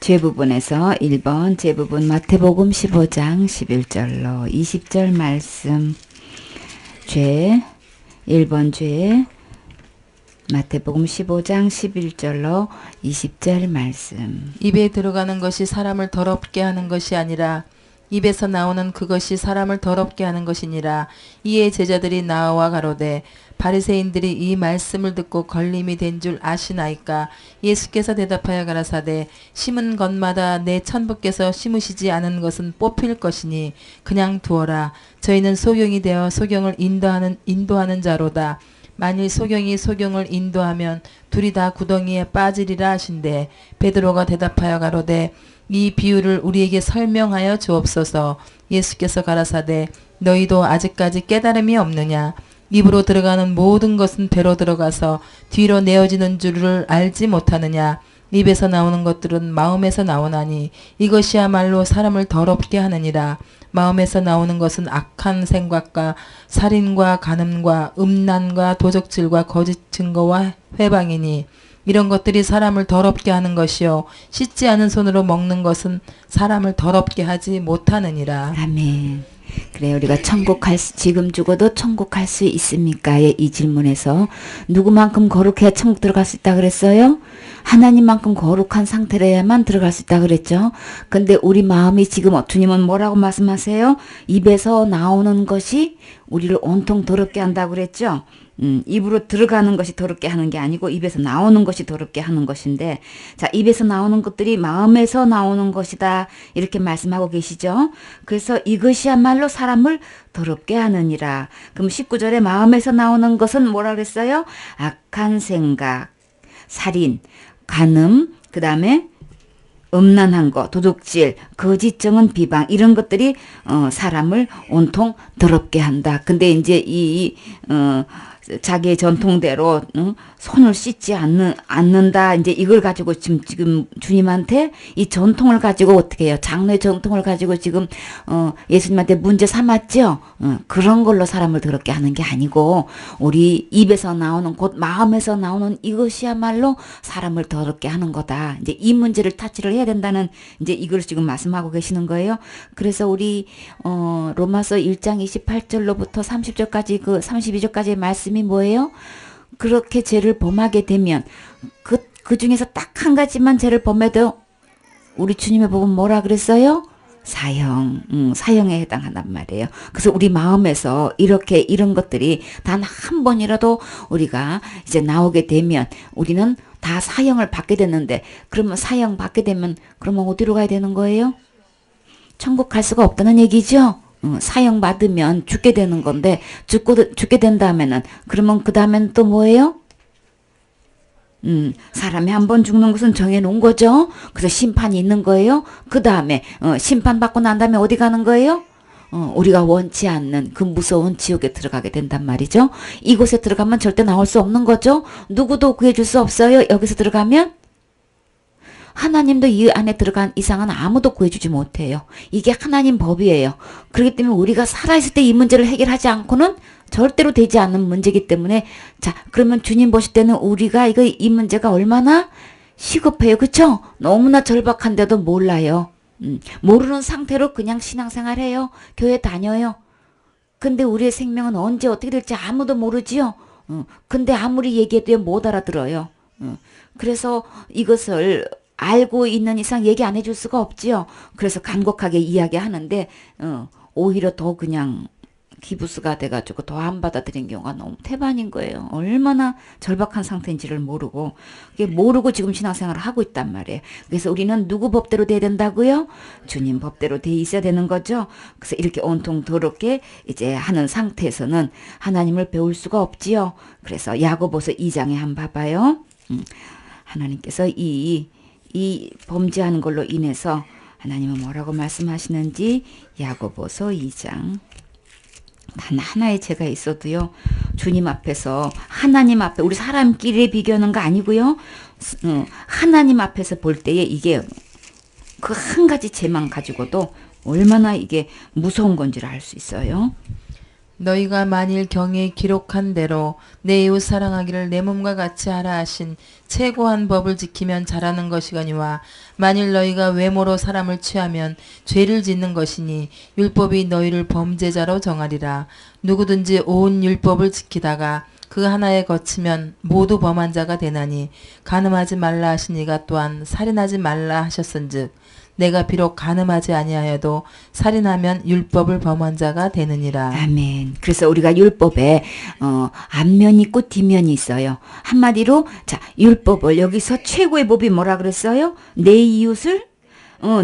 죄 부분에서 1번 죄 부분 마태복음 15장 11절로 20절 말씀. 죄 1번 죄 마태복음 15장 11절로 20절 말씀. 입에 들어가는 것이 사람을 더럽게 하는 것이 아니라 입에서 나오는 그것이 사람을 더럽게 하는 것이니라. 이에 제자들이 나와 가로되 바리새인들이 이 말씀을 듣고 걸림이 된 줄 아시나이까. 예수께서 대답하여 가라사대 심은 것마다 내 천부께서 심으시지 않은 것은 뽑힐 것이니 그냥 두어라. 저희는 소경이 되어 소경을 인도하는 자로다. 만일 소경이 소경을 인도하면 둘이 다 구덩이에 빠지리라 하신대. 베드로가 대답하여 가로되 이 비유를 우리에게 설명하여 주옵소서. 예수께서 가라사대 너희도 아직까지 깨달음이 없느냐. 입으로 들어가는 모든 것은 배로 들어가서 뒤로 내어지는 줄을 알지 못하느냐. 입에서 나오는 것들은 마음에서 나오나니 이것이야말로 사람을 더럽게 하느니라. 마음에서 나오는 것은 악한 생각과 살인과 간음과 음란과 도적질과 거짓 증거와 회방이니 이런 것들이 사람을 더럽게 하는 것이요 씻지 않은 손으로 먹는 것은 사람을 더럽게 하지 못하느니라. 아멘. 그래, 우리가 지금 죽어도 천국 갈 수 있습니까? 이 질문에서 누구만큼 거룩해야 천국 들어갈 수 있다 그랬어요? 하나님만큼 거룩한 상태라야만 들어갈 수 있다 그랬죠. 근데 우리 마음이 지금 주님은 뭐라고 말씀하세요? 입에서 나오는 것이 우리를 온통 더럽게 한다고 그랬죠. 입으로 들어가는 것이 더럽게 하는 게 아니고 입에서 나오는 것이 더럽게 하는 것인데, 자, 입에서 나오는 것들이 마음에서 나오는 것이다 이렇게 말씀하고 계시죠. 그래서 이것이야말로 사람을 더럽게 하느니라. 그럼 19절에 마음에서 나오는 것은 뭐라 그랬어요? 악한 생각, 살인, 간음, 그 다음에 음란한 거, 도둑질, 거짓 증언, 비방 이런 것들이 사람을 온통 더럽게 한다. 근데 이제 자기의 전통대로 손을 씻지 않는다. 이제 이걸 가지고 지금 주님한테 이 전통을 가지고 어떻게 해요? 장로의 전통을 가지고 지금 예수님한테 문제 삼았죠. 그런 걸로 사람을 더럽게 하는 게 아니고 우리 입에서 나오는 곧 마음에서 나오는 이것이야말로 사람을 더럽게 하는 거다. 이제 이 문제를 타치를 해야 된다는 이제 이걸 지금 말씀하고 계시는 거예요. 그래서 우리 로마서 1장 28절로부터 30절까지 32절까지의 말씀이 뭐예요? 그렇게 죄를 범하게 되면 그 중에서 딱 한 가지만 죄를 범해도 우리 주님의 복음 뭐라 그랬어요? 사형에 해당한단 말이에요. 그래서 우리 마음에서 이런 것들이 단 한 번이라도 우리가 이제 나오게 되면 우리는 다 사형을 받게 되는데, 그러면 사형 받게 되면 그러면 어디로 가야 되는 거예요? 천국 갈 수가 없다는 얘기죠. 사형 받으면 죽게 되는 건데 죽게 된다면은 그러면 그 다음엔 또 뭐예요? 사람이 한 번 죽는 것은 정해놓은 거죠. 그래서 심판이 있는 거예요. 그 다음에 심판받고 난 다음에 어디 가는 거예요? 우리가 원치 않는 그 무서운 지옥에 들어가게 된단 말이죠. 이곳에 들어가면 절대 나올 수 없는 거죠. 누구도 구해줄 수 없어요. 여기서 들어가면 하나님도 이 안에 들어간 이상은 아무도 구해주지 못해요. 이게 하나님 법이에요. 그렇기 때문에 우리가 살아있을 때 이 문제를 해결하지 않고는 절대로 되지 않는 문제이기 때문에, 자, 그러면 주님 보실 때는 우리가 이 문제가 얼마나 시급해요. 그쵸? 너무나 절박한데도 몰라요. 모르는 상태로 그냥 신앙생활 해요. 교회 다녀요. 근데 우리의 생명은 언제 어떻게 될지 아무도 모르지요. 근데 아무리 얘기해도 못 알아들어요. 그래서 이것을 알고 있는 이상 얘기 안 해줄 수가 없지요. 그래서 간곡하게 이야기하는데 오히려 더 그냥 기부스가 돼가지고 더 안 받아들인 경우가 너무 태반인 거예요. 얼마나 절박한 상태인지를 모르고 지금 신앙생활을 하고 있단 말이에요. 그래서 우리는 누구 법대로 돼야 된다고요? 주님 법대로 돼 있어야 되는 거죠. 그래서 이렇게 온통 더럽게 이제 하는 상태에서는 하나님을 배울 수가 없지요. 그래서 야고보서 2장에 한번 봐봐요. 하나님께서 이 범죄하는 걸로 인해서 하나님은 뭐라고 말씀하시는지 야고보서 2장. 단 하나의 죄가 있어도요, 주님 앞에서, 하나님 앞에, 우리 사람끼리 비교하는 거 아니고요, 하나님 앞에서 볼 때에 이게 그 한 가지 죄만 가지고도 얼마나 이게 무서운 건지를 알 수 있어요. 너희가 만일 경에 기록한 대로 내 이웃 사랑하기를 내 몸과 같이 하라 하신 최고한 법을 지키면 잘하는 것이거니와 만일 너희가 외모로 사람을 취하면 죄를 짓는 것이니 율법이 너희를 범죄자로 정하리라. 누구든지 온 율법을 지키다가 그 하나에 거치면 모두 범한 자가 되나니 간음하지 말라 하신 이가 또한 살인하지 말라 하셨은즉 내가 비록 간음하지 아니하여도 살인하면 율법을 범한 자가 되느니라. 아멘. 그래서 우리가 율법에 앞면이 있고 뒷면이 있어요. 한마디로 자 율법을 여기서 최고의 법이 뭐라 그랬어요? 내 이웃을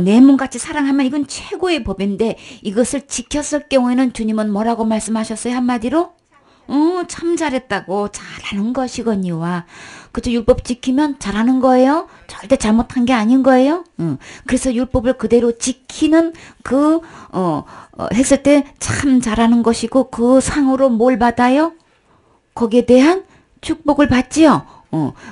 내 몸같이 사랑하면 이건 최고의 법인데 이것을 지켰을 경우에는 주님은 뭐라고 말씀하셨어요? 한마디로 참 잘했다고 잘하는 것이거니와 그죠? 율법 지키면 잘하는 거예요. 절대 잘못한 게 아닌 거예요. 그래서 율법을 그대로 지키는 했을 때 참 잘하는 것이고 그 상으로 뭘 받아요? 거기에 대한 축복을 받지요.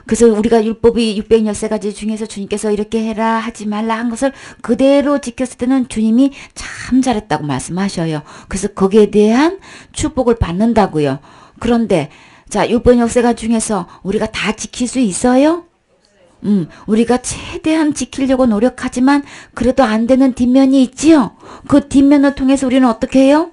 그래서 우리가 율법이 613가지 중에서 주님께서 이렇게 해라 하지 말라 한 것을 그대로 지켰을 때는 주님이 참 잘했다고 말씀하셔요. 그래서 거기에 대한 축복을 받는다고요. 그런데 자 율법 6세가 중에서 우리가 다 지킬 수 있어요? 우리가 최대한 지키려고 노력하지만 그래도 안 되는 뒷면이 있지요. 그 뒷면을 통해서 우리는 어떻게 해요?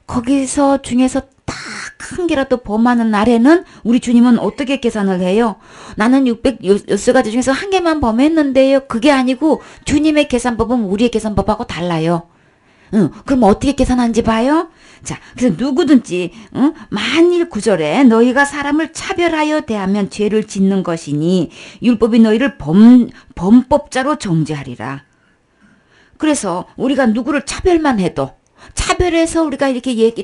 거기서 중에서 딱 한 개라도 범하는 날에는 우리 주님은 어떻게 계산을 해요? 나는 606가지 중에서 한 개만 범했는데요. 그게 아니고 주님의 계산법은 우리의 계산법하고 달라요. 그럼 어떻게 계산하는지 봐요? 자, 그래서 누구든지 만일 9절에 너희가 사람을 차별하여 대하면 죄를 짓는 것이니 율법이 너희를 범법자로 정죄하리라. 그래서 우리가 누구를 차별만 해도 차별해서 우리가 이렇게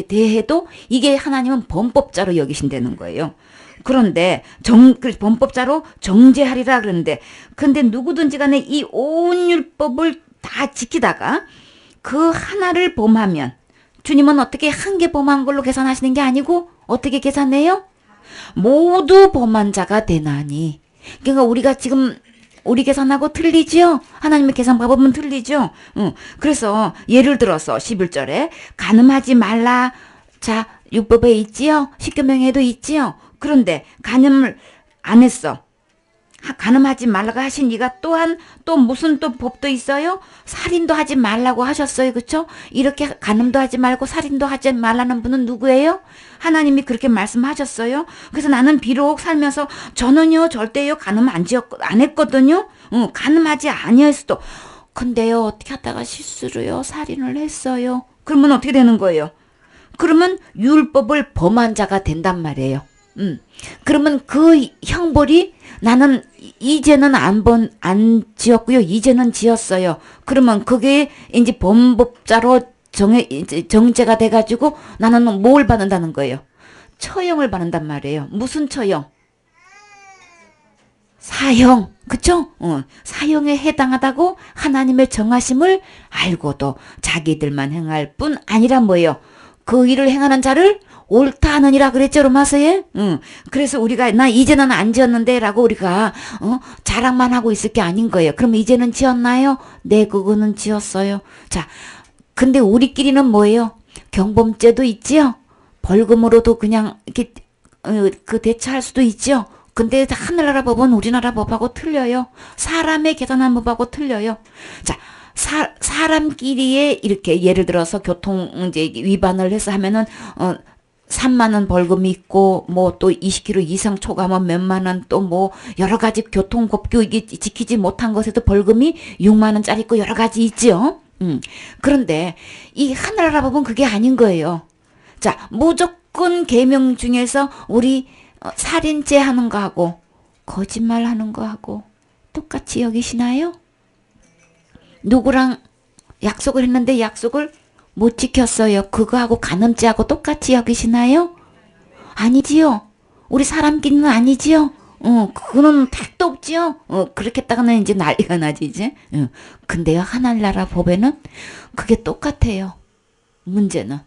대해도 이게 하나님은 범법자로 여기신다는 거예요. 그런데 범법자로 정죄하리라 그러는데 근데 누구든지 간에 이 온 율법을 다 지키다가 그 하나를 범하면 주님은 어떻게 한 개 범한 걸로 계산하시는 게 아니고 어떻게 계산해요? 모두 범한 자가 되나니. 그러니까 우리가 지금 우리 계산하고 틀리죠? 하나님의 계산법은 틀리죠? 그래서 예를 들어서 11절에 간음하지 말라. 자, 율법에 있지요? 십계명에도 있지요? 그런데 간음을 안 했어. 간음하지 말라고 하신 이가 또한 또 무슨 또 법도 있어요? 살인도 하지 말라고 하셨어요. 그렇죠? 이렇게 간음도 하지 말고 살인도 하지 말라는 분은 누구예요? 하나님이 그렇게 말씀하셨어요. 그래서 나는 비록 살면서 저는요 절대요 간음 안 했거든요. 간음하지 아니었어도 근데요 어떻게 하다가 실수로요 살인을 했어요. 그러면 어떻게 되는 거예요? 그러면 율법을 범한 자가 된단 말이에요. 그러면 그 형벌이 나는 이제는 안 지었고요. 이제는 지었어요. 그러면 그게 이제 범법자로 정죄가 돼가지고 나는 뭘 받는다는 거예요? 처형을 받는단 말이에요. 무슨 처형? 사형. 그쵸? 사형에 해당하다고 하나님의 정하심을 알고도 자기들만 행할 뿐 아니라 뭐예요? 그 일을 행하는 자를 옳다 하느니라 그랬죠, 로마서에? 그래서 우리가 나 이제는 안 지었는데 라고 우리가 자랑만 하고 있을 게 아닌 거예요. 그럼 이제는 지었나요? 네, 그거는 지었어요. 자, 근데 우리끼리는 뭐예요? 경범죄도 있지요? 벌금으로도 그냥 이렇게 그 대처할 수도 있죠? 근데 하늘나라 법은 우리나라 법하고 틀려요. 사람의 계산한 법하고 틀려요. 자, 사람끼리의 이렇게 예를 들어서 교통 이제 위반을 해서 하면은 3만 원 벌금이 있고 뭐 또 20km 이상 초과하면 몇만 원 또 뭐 여러 가지 교통법규 이게 지키지 못한 것에도 벌금이 6만 원짜리 있고 여러 가지 있죠. 그런데 이 하늘나라 법은 그게 아닌 거예요. 자, 무조건 계명 중에서 우리 살인죄 하는 거하고 거짓말 하는 거하고 똑같이 여기시나요? 누구랑 약속을 했는데 약속을 못 지켰어요. 그거하고 간음죄하고 똑같이 여기시나요? 아니지요. 우리 사람끼리는 아니지요. 그거는 택도 없지요. 그렇게 했다가는 이제 난리가 나지 이제. 근데요 하늘나라 법에는 그게 똑같아요. 문제는.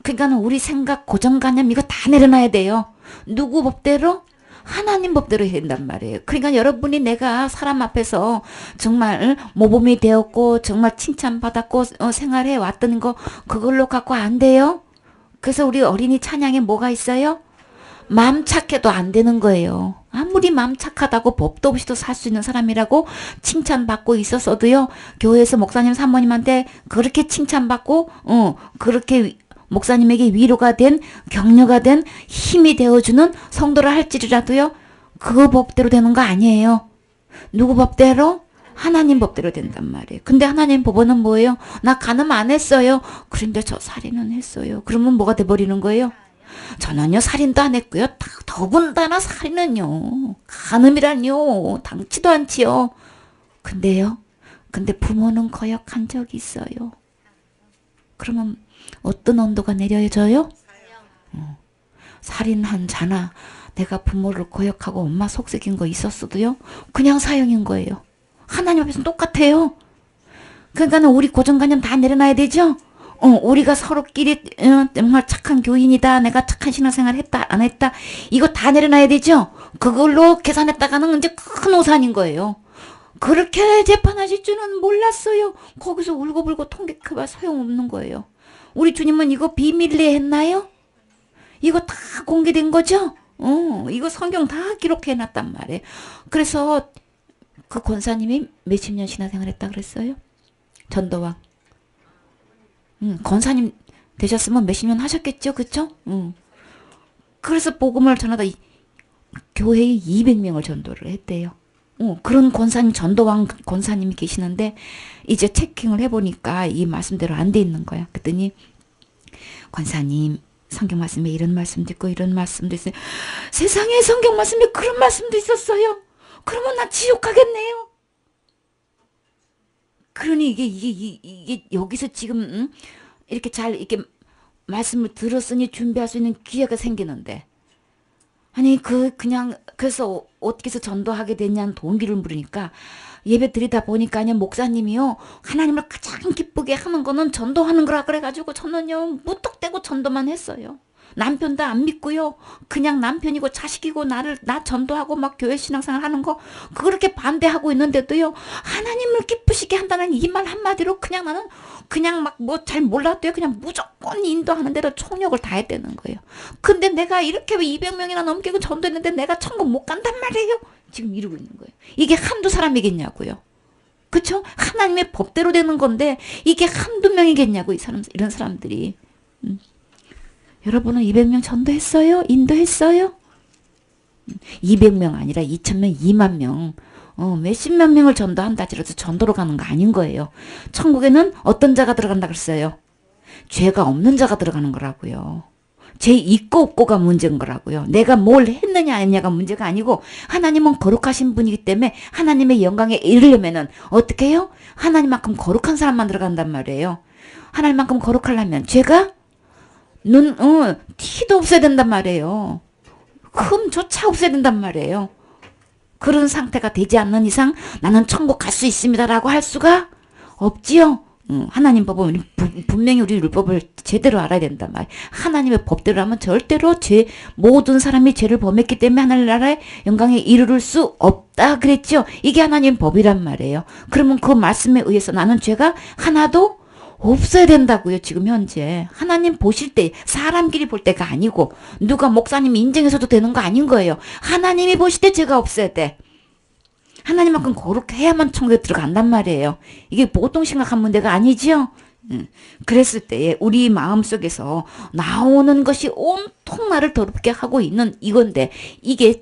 그러니까 우리 생각 고정관념 이거 다 내려놔야 돼요. 누구 법대로? 하나님 법대로 해야 된단 말이에요. 그러니까 여러분이 내가 사람 앞에서 정말 모범이 되었고 정말 칭찬받았고 생활해 왔던 거 그걸로 갖고 안 돼요. 그래서 우리 어린이 찬양에 뭐가 있어요? 마음 착해도 안 되는 거예요. 아무리 마음 착하다고 법도 없이도 살 수 있는 사람이라고 칭찬받고 있었어도요. 교회에서 목사님 사모님한테 그렇게 칭찬받고 그렇게 목사님에게 위로가 된 격려가 된 힘이 되어주는 성도라 할지라도요. 그 법대로 되는 거 아니에요. 누구 법대로? 하나님 법대로 된단 말이에요. 근데 하나님 법은 뭐예요? 나 간음 안 했어요. 그런데 저 살인은 했어요. 그러면 뭐가 돼버리는 거예요? 저는요 살인도 안 했고요. 더군다나 살인은요 간음이란요 당치도 않지요. 근데 부모는 거역한 적이 있어요. 그러면 어떤 언도가 내려져요? 살인한 자나 내가 부모를 거역하고 엄마 속삭인 거 있었어도요 그냥 사형인 거예요. 하나님 앞에서는 똑같아요. 그러니까 우리 고정관념 다 내려놔야 되죠. 우리가 서로끼리 정말 착한 교인이다. 내가 착한 신앙생활 했다. 안 했다. 이거 다 내려놔야 되죠. 그걸로 계산했다가는 이제 큰 오산인 거예요. 그렇게 재판하실 줄은 몰랐어요. 거기서 울고불고 통곡해봐 소용없는 거예요. 우리 주님은 이거 비밀리에 했나요? 이거 다 공개된 거죠? 이거 성경 다 기록해놨단 말이에요. 그래서 그 권사님이 몇십 년 신앙생활 했다 그랬어요? 전도왕. 권사님 되셨으면 몇십 년 하셨겠죠? 그쵸? 그래서 복음을 전하다 교회에 200명을 전도를 했대요. 그런 권사님, 전도왕 권사님이 계시는데 이제 체킹을 해보니까 이 말씀대로 안 돼 있는 거야. 그랬더니 권사님 성경 말씀에 이런 말씀도 있고 이런 말씀도 있어요. 세상에 성경 말씀에 그런 말씀도 있었어요. 그러면 나 지옥 가겠네요. 그러니 이게 여기서 지금 이렇게 잘 이렇게 말씀을 들었으니 준비할 수 있는 기회가 생기는데 아니 그냥 그래서 어떻게 해서 전도하게 됐냐는 동기를 물으니까 예배 드리다 보니까 목사님이요 하나님을 가장 기쁘게 하는 거는 전도하는 거라 그래가지고 저는요 무턱대고 전도만 했어요. 남편도 안 믿고요. 그냥 남편이고 자식이고 나 전도하고 막 교회 신앙생활 하는 거 그렇게 반대하고 있는데도요. 하나님을 기쁘시게 한다는 이 말 한마디로 그냥 나는 그냥 막 뭐 잘 몰랐대요. 그냥 무조건 인도하는 대로 총력을 다했다는 거예요. 근데 내가 이렇게 200명이나 넘게 전도했는데 내가 천국 못 간단 말이에요. 지금 이러고 있는 거예요. 이게 한두 사람이겠냐고요. 그쵸? 하나님의 법대로 되는 건데 이게 한두 명이겠냐고 이런 사람들이. 여러분은 200명 전도했어요? 인도했어요? 200명 아니라 2,000명, 2만 명. 몇십만 명을 전도한다 하더라도 전도로 가는 거 아닌 거예요. 천국에는 어떤 자가 들어간다 그랬어요? 죄가 없는 자가 들어가는 거라고요. 죄 있고 없고가 문제인 거라고요. 내가 뭘 했느냐 안 했냐가 문제가 아니고 하나님은 거룩하신 분이기 때문에 하나님의 영광에 이르려면은 어떻게 해요? 하나님만큼 거룩한 사람만 들어간단 말이에요. 하나님만큼 거룩하려면 죄가 티도 없어야 된단 말이에요. 흠조차 없어야 된단 말이에요. 그런 상태가 되지 않는 이상 나는 천국 갈 수 있습니다라고 할 수가 없지요. 하나님 법은 분명히 우리 율법을 제대로 알아야 된단 말이에요. 하나님의 법대로 하면 절대로 모든 사람이 죄를 범했기 때문에 하나님 나라의 영광에 이르를 수 없다 그랬죠. 이게 하나님 법이란 말이에요. 그러면 그 말씀에 의해서 나는 죄가 하나도 없어야 된다고요. 지금 현재 하나님 보실 때 사람끼리 볼 때가 아니고 누가 목사님이 인정해서도 되는 거 아닌 거예요. 하나님이 보실 때 죄가 없어야 돼. 하나님만큼 거룩해야만 천국에 들어간단 말이에요. 이게 보통 심각한 문제가 아니지요. 그랬을 때 우리 마음속에서 나오는 것이 온통 나를 더럽게 하고 있는 이건데 이게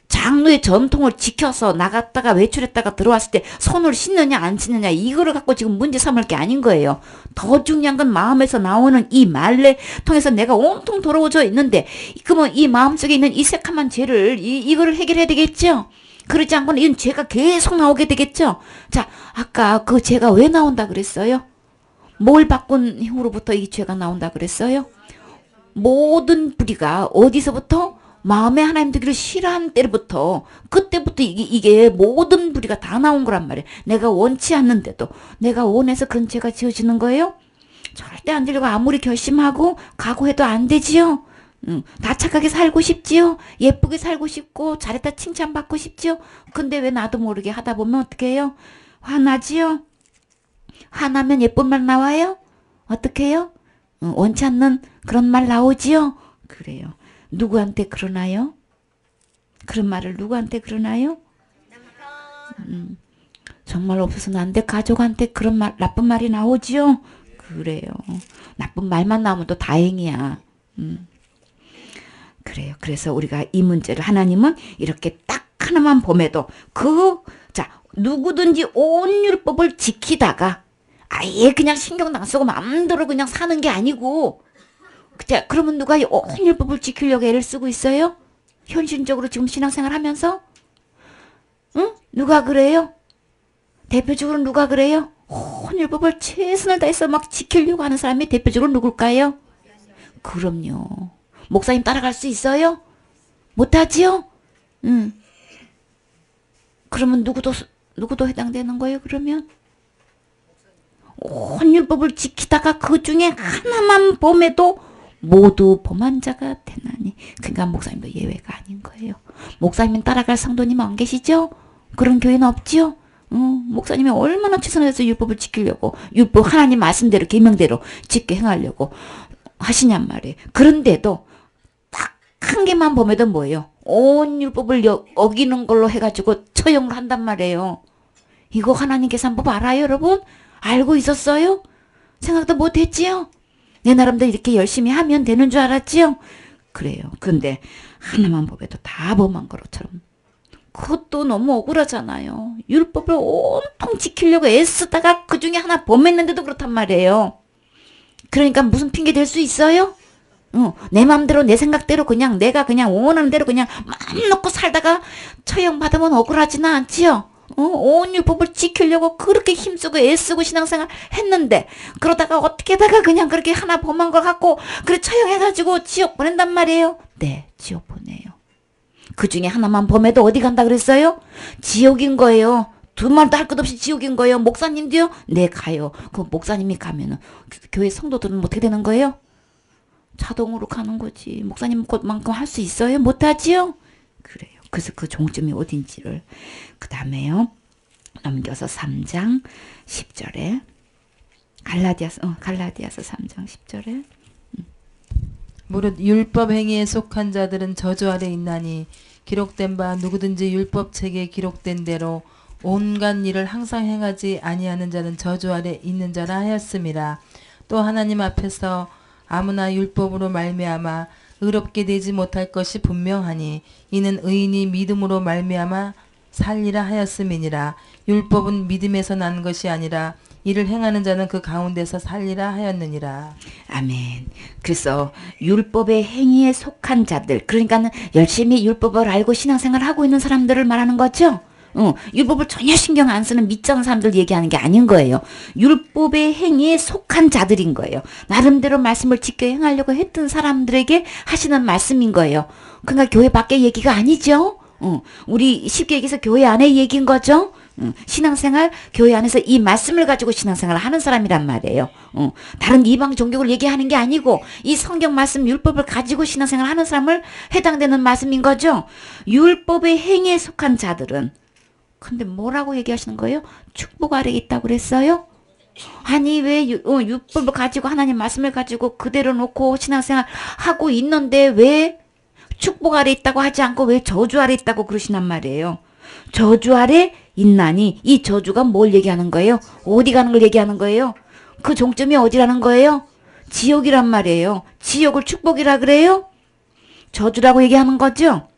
장로의 전통을 지켜서 나갔다가 외출했다가 들어왔을 때 손을 씻느냐 안 씻느냐 이거를 갖고 지금 문제 삼을 게 아닌 거예요. 더 중요한 건 마음에서 나오는 이 말을 통해서 내가 온통 더러워져 있는데 그러면 이 마음속에 있는 이 새카만 죄를 이거를 해결해야 되겠죠. 그러지 않고는 이건 죄가 계속 나오게 되겠죠. 자, 아까 그 죄가 왜 나온다 그랬어요? 뭘 바꾼 이후로부터 이 죄가 나온다 그랬어요? 모든 뿌리가 어디서부터? 마음에 하나님 되기를 싫어하는 때부터 그때부터 이게 모든 부리가 다 나온 거란 말이에요. 내가 원치 않는데도 내가 원해서 그런 죄가 지어지는 거예요? 절대 안 되려고 아무리 결심하고 각오해도 안 되지요. 다 착하게 살고 싶지요. 예쁘게 살고 싶고 잘했다 칭찬받고 싶지요. 근데 왜 나도 모르게 하다 보면 어떻게 해요? 화나지요. 화나면 예쁜 말 나와요? 어떻게 해요? 원치 않는 그런 말 나오지요? 그래요. 누구한테 그러나요? 그런 말을 누구한테 그러나요? 정말 없어서는 안 돼. 가족한테 그런 말, 나쁜 말이 나오지요? 그래요. 나쁜 말만 나오면 또 다행이야. 그래요. 그래서 우리가 이 문제를 하나님은 이렇게 딱 하나만 봄에도 자, 누구든지 온 율법을 지키다가 아예 그냥 신경도 안 쓰고 마음대로 그냥 사는 게 아니고, 자, 그러면 누가 온 율법을 지키려고 애를 쓰고 있어요? 현실적으로 지금 신앙생활 하면서? 응? 누가 그래요? 대표적으로 누가 그래요? 온 율법을 최선을 다해서 막 지키려고 하는 사람이 대표적으로 누굴까요? 그럼요. 목사님 따라갈 수 있어요? 못하지요? 그러면 누구도 해당되는 거예요, 그러면? 온 율법을 지키다가 그 중에 하나만 범해도 모두 범한 자가 되나니. 그러니까 목사님도 예외가 아닌 거예요. 목사님 따라갈 성도님 안 계시죠? 그런 교회는 없지요? 목사님이 얼마나 최선을 다해서 율법을 지키려고, 율법 하나님 말씀대로 계명대로 지켜 행하려고 하시냔 말이에요. 그런데도 딱 한 개만 범해도 뭐예요? 온 율법을 어기는 걸로 해가지고 처형을 한단 말이에요. 이거 하나님 계산법 알아요, 여러분? 알고 있었어요? 생각도 못했지요? 내 나름대로 이렇게 열심히 하면 되는 줄 알았지요? 그래요. 그런데 하나만 범해도 다 범한 것처럼. 그것도 너무 억울하잖아요. 율법을 온통 지키려고 애쓰다가 그 중에 하나 범했는데도 그렇단 말이에요. 그러니까 무슨 핑계 댈 수 있어요? 내 맘대로 내 생각대로 그냥 내가 그냥 원하는 대로 그냥 마음 놓고 살다가 처형받으면 억울하지는 않지요? 온 율법을 지키려고 그렇게 힘쓰고 애쓰고 신앙생활 했는데, 그러다가 어떻게다가 그냥 그렇게 하나 범한 걸 갖고 그래 처형해가지고 지옥 보낸단 말이에요. 네, 지옥 보내요. 그 중에 하나만 범해도 어디 간다 그랬어요? 지옥인 거예요. 두 말도 할 것 없이 지옥인 거예요. 목사님도요? 네, 가요. 그 목사님이 가면은 교회 성도들은 어떻게 되는 거예요? 자동으로 가는 거지. 목사님 것만큼 할 수 있어요? 못하지요? 그래요. 그래서 그 종점이 어딘지를. 그 다음에요. 넘겨서 3장 10절에 갈라디아서 3장 10절에 무릇 율법 행위에 속한 자들은 저주 아래 있나니 기록된 바 누구든지 율법 책에 기록된 대로 온갖 일을 항상 행하지 아니하는 자는 저주 아래 있는 자라 하였음이라. 또 하나님 앞에서 아무나 율법으로 말미암아 의롭게 되지 못할 것이 분명하니 이는 의인이 믿음으로 말미암아 살리라 하였음이니라. 율법은 믿음에서 난 것이 아니라 이를 행하는 자는 그 가운데서 살리라 하였느니라. 아멘. 그래서 율법의 행위에 속한 자들, 그러니까는 열심히 율법을 알고 신앙생활을 하고 있는 사람들을 말하는 거죠. 율법을 전혀 신경 안 쓰는 믿지 않는 사람들 얘기하는 게 아닌 거예요. 율법의 행위에 속한 자들인 거예요. 나름대로 말씀을 지켜 행하려고 했던 사람들에게 하시는 말씀인 거예요. 그러니까 교회 밖의 얘기가 아니죠. 우리 쉽게 얘기해서 교회 안의 얘기인 거죠. 신앙생활, 교회 안에서 이 말씀을 가지고 신앙생활을 하는 사람이란 말이에요. 다른 이방 종교를 얘기하는 게 아니고 이 성경 말씀 율법을 가지고 신앙생활을 하는 사람을 해당되는 말씀인 거죠. 율법의 행위에 속한 자들은, 근데 뭐라고 얘기하시는 거예요? 축복 아래에 있다고 그랬어요? 아니 왜 율법을 가지고 하나님 말씀을 가지고 그대로 놓고 신앙생활 하고 있는데 왜 축복 아래 있다고 하지 않고 왜 저주 아래 있다고 그러시단 말이에요. 저주 아래 있나니, 이 저주가 뭘 얘기하는 거예요? 어디 가는 걸 얘기하는 거예요? 그 종점이 어디라는 거예요? 지옥이란 말이에요. 지옥을 축복이라 그래요? 저주라고 얘기하는 거죠?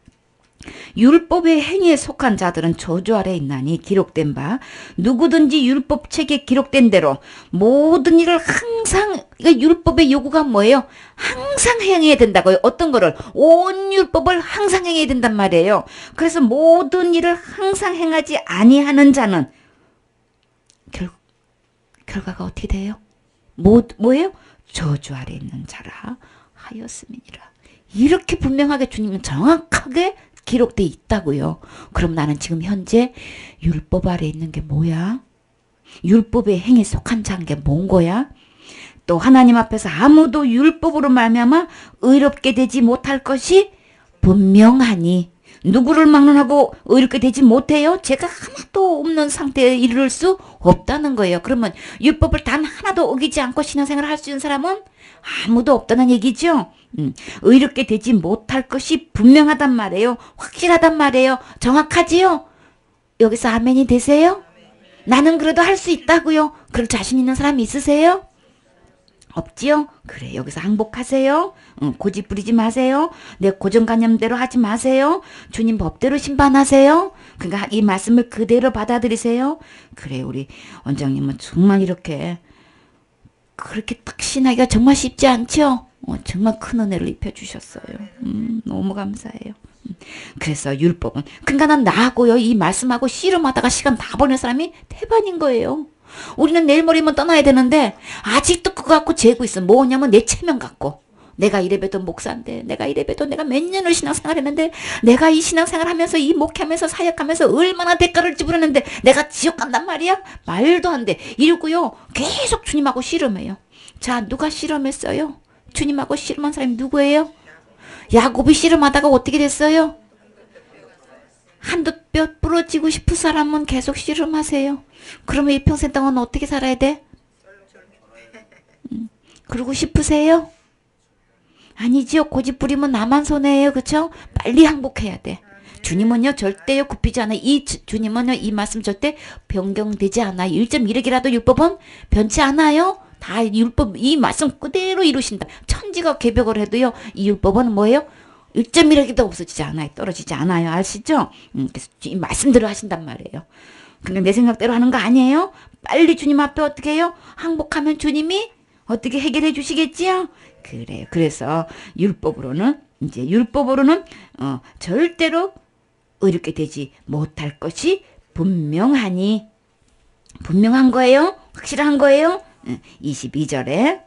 율법의 행위에 속한 자들은 저주 아래 있나니 기록된 바 누구든지 율법 책에 기록된 대로 모든 일을 항상, 그러니까 율법의 요구가 뭐예요? 항상 행해야 된다고요. 어떤 거를? 온 율법을 항상 행해야 된단 말이에요. 그래서 모든 일을 항상 행하지 아니하는 자는 결과가 어떻게 돼요? 뭐예요? 저주 아래 있는 자라 하였음이니라. 이렇게 분명하게 주님은 정확하게 기록돼 있다고요. 그럼 나는 지금 현재 율법 아래 있는 게 뭐야? 율법의 행위에 속한 자인 게 뭔 거야? 또 하나님 앞에서 아무도 율법으로 말미암아 의롭게 되지 못할 것이 분명하니, 누구를 막론하고 의롭게 되지 못해요? 죄가 하나도 없는 상태에 이를 수 없다는 거예요. 그러면 율법을 단 하나도 어기지 않고 신앙생활을 할 수 있는 사람은 아무도 없다는 얘기죠. 의롭게 되지 못할 것이 분명하단 말이에요. 확실하단 말이에요. 정확하지요? 여기서 아멘이 되세요? 나는 그래도 할 수 있다고요. 그럴 자신 있는 사람이 있으세요? 없지요? 그래, 여기서 항복하세요. 고집 부리지 마세요. 내 고정관념대로 하지 마세요. 주님 법대로 심판하세요. 그러니까 이 말씀을 그대로 받아들이세요. 그래, 우리 원장님은 정말 이렇게 그렇게 딱 신하기가 정말 쉽지 않죠? 정말 큰 은혜를 입혀주셨어요. 너무 감사해요. 그래서 율법은, 그러니까 난 나하고요, 이 말씀하고 씨름하다가 시간 다 보낸 사람이 태반인 거예요. 우리는 내일 모레면 떠나야 되는데 아직도 그거 갖고 재고 있어. 뭐냐면 내 체면 갖고. 내가 이래봬도 목사인데, 내가 이래봬도 내가 몇 년을 신앙생활 했는데, 내가 이 신앙생활 하면서 이 목회하면서 사역하면서 얼마나 대가를 지불했는데 내가 지옥 간단 말이야? 말도 안 돼. 이러고요 계속 주님하고 씨름해요. 자, 누가 씨름했어요? 주님하고 씨름한 사람이 누구예요? 야곱이 씨름하다가 어떻게 됐어요? 한두 뼈 부러지고 싶은 사람은 계속 씨름하세요. 그러면 이 평생 동안 어떻게 살아야 돼? 그러고 싶으세요? 아니지요. 고집 부리면 나만 손해예요. 그쵸? 빨리 항복해야 돼. 주님은요 절대요 굽히지 않아요. 주님은요 이 말씀 절대 변경되지 않아요. 1.1획이라도 율법은 변치 않아요. 다 율법 이 말씀 그대로 이루신다. 천지가 개벽을 해도요 이 율법은 뭐예요? 1.1획도 없어지지 않아요. 떨어지지 않아요. 아시죠? 그래서 이 말씀대로 하신단 말이에요. 근데 내 생각대로 하는 거 아니에요? 빨리 주님 앞에 어떻게 해요? 항복하면 주님이 어떻게 해결해 주시겠지요? 그래요. 그래서 율법으로는 절대로 의롭게 되지 못할 것이 분명한 거예요. 확실한 거예요. 22절에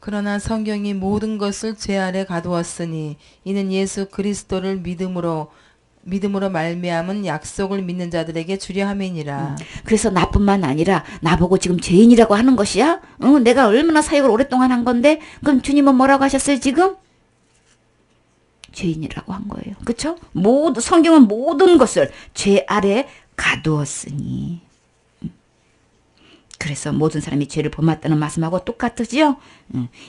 그러나 성경이 모든 것을 죄 아래 가두었으니 이는 예수 그리스도를 믿음으로 말미암은 약속을 믿는 자들에게 주려 함이니라. 그래서 나뿐만 아니라 나보고 지금 죄인이라고 하는 것이야? 내가 얼마나 사역을 오랫동안 한 건데 그럼 주님은 뭐라고 하셨어요 지금? 죄인이라고 한 거예요. 그렇죠? 성경은 모든 것을 죄 아래 가두었으니. 그래서 모든 사람이 죄를 범했다는 말씀하고 똑같으죠?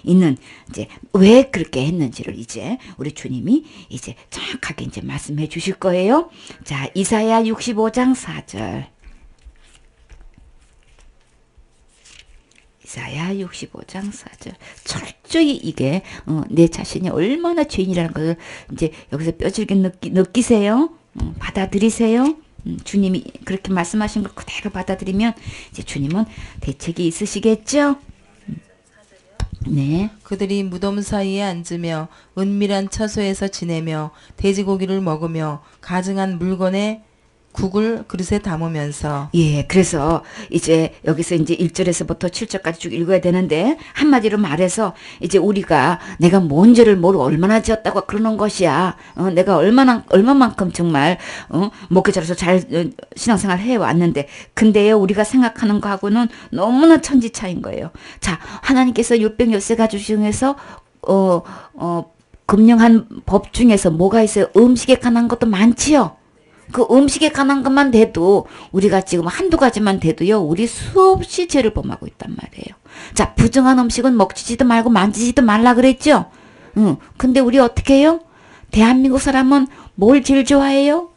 이는 이제 왜 그렇게 했는지를 이제 우리 주님이 이제 정확하게 이제 말씀해 주실 거예요. 자, 이사야 65장 4절. 이사야 65장 4절. 철저히 이게 내 자신이 얼마나 죄인이라는 것을 이제 여기서 뼈저리게 느끼세요. 받아들이세요. 주님이 그렇게 말씀하신 걸 그대로 받아들이면 이제 주님은 대책이 있으시겠죠? 네. 그들이 무덤 사이에 앉으며 은밀한 처소에서 지내며 돼지고기를 먹으며 가증한 물건에 국을 그릇에 담으면서. 예, 그래서 이제 여기서 이제 1절에서부터 7절까지 쭉 읽어야 되는데 한마디로 말해서 이제 우리가 내가 뭔 죄를 모르고 얼마나 지었다고 그러는 것이야. 내가 얼마만큼 정말 목회자로서 잘 신앙생활 해왔는데 근데요 우리가 생각하는 거하고는 너무나 천지 차이인 거예요. 자, 하나님께서 613가지 중에서 금령한 법 중에서 뭐가 있어요? 음식에 관한 것도 많지요. 그 음식에 관한 것만 돼도 우리가 지금 한두 가지만 돼도요 우리 수없이 죄를 범하고 있단 말이에요. 자, 부정한 음식은 먹지도 말고 만지지도 말라 그랬죠. 근데 우리 어떻게 해요? 대한민국 사람은 뭘 제일 좋아해요?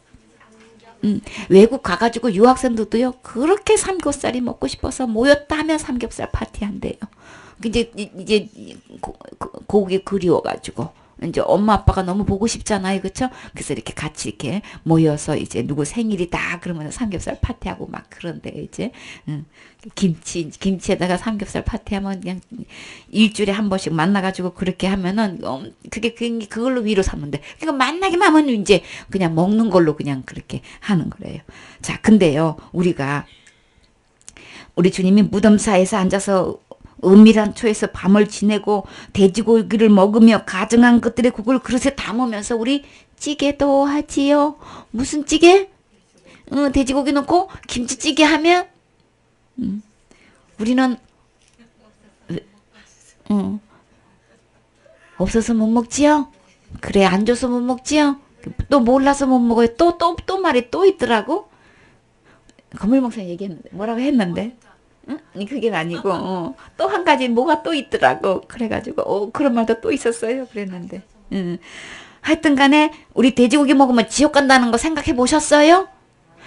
외국 가가지고 유학생들도요 그렇게 삼겹살이 먹고 싶어서 모였다 하면 삼겹살 파티한대요. 이제 고기 그리워가지고 이제 엄마 아빠가 너무 보고 싶잖아요. 그쵸? 그래서 이렇게 같이 이렇게 모여서 이제 누구 생일이다 그러면 삼겹살 파티하고 막 그런데 이제 김치에다가 삼겹살 파티하면 그냥 일주일에 한 번씩 만나가지고 그렇게 하면은 그걸로 위로 삼는데 그러니까 만나기만 하면 이제 그냥 먹는 걸로 그냥 그렇게 하는 거래요. 자, 근데요 우리 주님이 무덤사에서 앉아서 은밀한 초에서 밤을 지내고 돼지고기를 먹으며 가증한 것들의 국을 그릇에 담으면서 우리 찌개도 하지요. 무슨 찌개? 돼지고기 넣고 김치찌개 하면 우리는 없어서 못 먹지요. 그래, 안 줘서 못 먹지요? 또 몰라서 못 먹어요. 또 말이 또 있더라고. 건물 목사님 얘기했는데, 뭐라고 했는데? 응? 그게 아니고, 또 한 가지 뭐가 또 있더라고. 그래가지고, 그런 말도 또 있었어요. 그랬는데. 하여튼 간에, 우리 돼지고기 먹으면 지옥 간다는 거 생각해 보셨어요?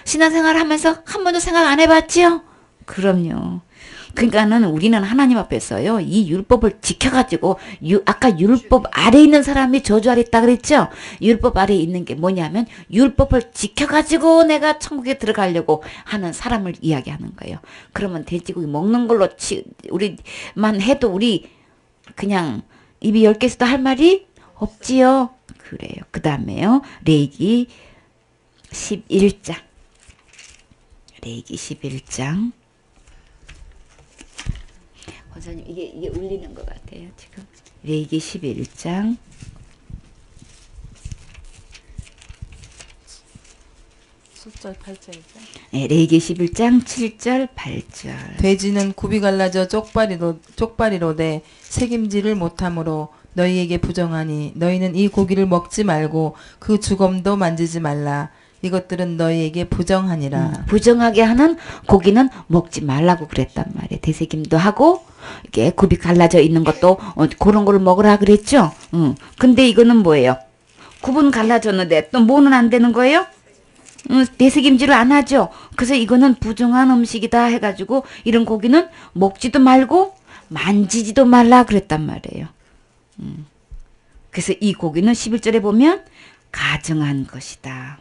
신앙생활 하면서 한 번도 생각 안 해봤지요? 그럼요. 그러니까는 우리는 하나님 앞에서요, 이 율법을 지켜가지고, 아까 율법 아래 있는 사람이 저주 아래 있다 그랬죠? 율법 아래 있는 게 뭐냐면, 율법을 지켜가지고 내가 천국에 들어가려고 하는 사람을 이야기하는 거예요. 그러면 돼지고기 먹는 걸로 우리만 해도 우리 그냥 입이 10개에서도 할 말이 없지요? 그래요. 그 다음에요, 레위기 11장. 레위기 11장. 권사님, 이게 울리는 것 같아요, 지금. 레위기 11장. 네, 레위기 11장 7절 8절. 돼지는 굽이 갈라져 쪽발이로되 책임지를 못하므로 너희에게 부정하니 너희는 이 고기를 먹지 말고 그 주검도 만지지 말라. 이것들은 너희에게 부정하니라. 부정하게 하는 고기는 먹지 말라고 그랬단 말이에요. 되새김도 하고 이게 굽이 갈라져 있는 것도 그런 걸 먹으라 그랬죠. 근데 이거는 뭐예요? 굽은 갈라졌는데 또 뭐는 안 되는 거예요? 되새김질을 안 하죠. 그래서 이거는 부정한 음식이다 해가지고 이런 고기는 먹지도 말고 만지지도 말라 그랬단 말이에요. 그래서 이 고기는 11절에 보면 가증한 것이다.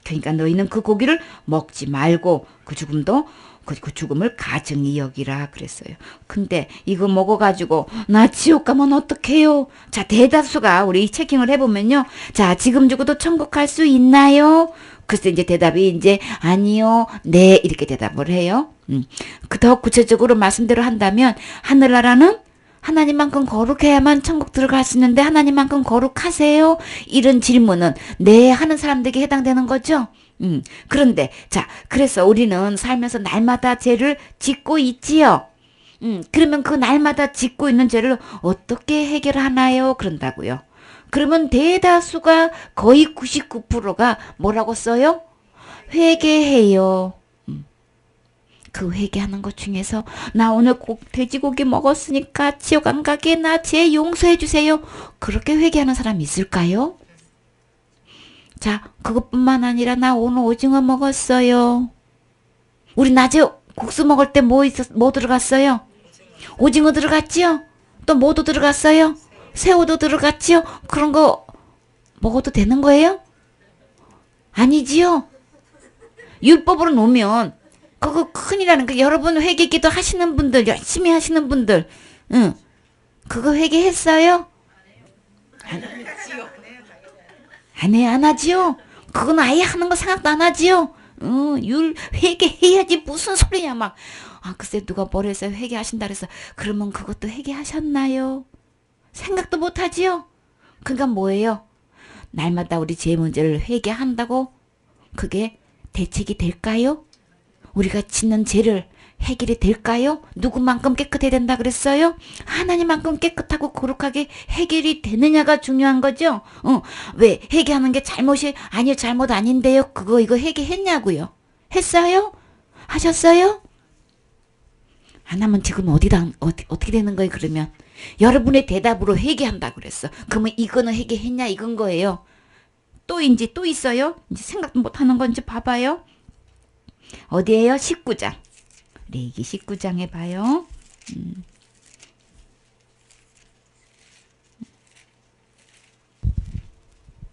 그러니까 너희는 그 고기를 먹지 말고 그 죽음도 그 죽음을 가증히 여기라 그랬어요. 근데 이거 먹어가지고 나 지옥 가면 어떡해요? 자, 대다수가 우리 체킹을 해보면요. 자, 지금 죽어도 천국 갈 수 있나요? 그래서 이제 대답이 이제 아니요, 네 이렇게 대답을 해요. 더 구체적으로 말씀대로 한다면 하늘나라는 하나님만큼 거룩해야만 천국 들어갈 수 있는데 하나님만큼 거룩하세요? 이런 질문은 네 하는 사람들에게 해당되는 거죠. 그런데 자, 그래서 우리는 살면서 날마다 죄를 짓고 있지요. 그러면 그 날마다 짓고 있는 죄를 어떻게 해결하나요? 그런다고요. 그러면 대다수가 거의 99%가 뭐라고 써요? 회개해요. 그 회개하는 것 중에서 나 오늘 돼지고기 먹었으니까 지옥 안 가게 나 죄 용서해 주세요. 그렇게 회개하는 사람 있을까요? 자, 그것뿐만 아니라 나 오늘 오징어 먹었어요. 우리 낮에 국수 먹을 때 뭐 들어갔어요? 오징어 들어갔지요? 또 뭐도 들어갔어요? 새우도 들어갔지요? 그런 거 먹어도 되는 거예요? 아니지요? 율법으로 놓으면 그거 큰일이라는 거. 여러분 회개기도 하시는 분들, 열심히 하시는 분들, 그거 회개했어요? 안 해요, 안 하지요? 그건 아예 하는 거 생각도 안 하지요? 회개해야지 무슨 소리야 막. 글쎄 누가 뭐래서 회개하신다 그래서 그러면 그것도 회개하셨나요? 생각도 못 하지요? 그러니까 뭐예요? 날마다 우리 죄 문제를 회개한다고 그게 대책이 될까요? 우리가 짓는 죄를 해결이 될까요? 누구만큼 깨끗해야 된다 그랬어요? 하나님만큼 깨끗하고 거룩하게 해결이 되느냐가 중요한 거죠. 왜 회개하는 게 잘못이 아니요, 잘못 아닌데요. 이거 회개했냐고요? 했어요? 하셨어요? 안 하면 지금 어떻게 되는 거예요? 그러면 여러분의 대답으로 회개한다 그랬어. 그러면 이거는 회개했냐 이건 거예요. 또 있어요? 이제 생각도 못 하는 건지 봐봐요. 어디에요? 19장. 레위기 19장에 봐요.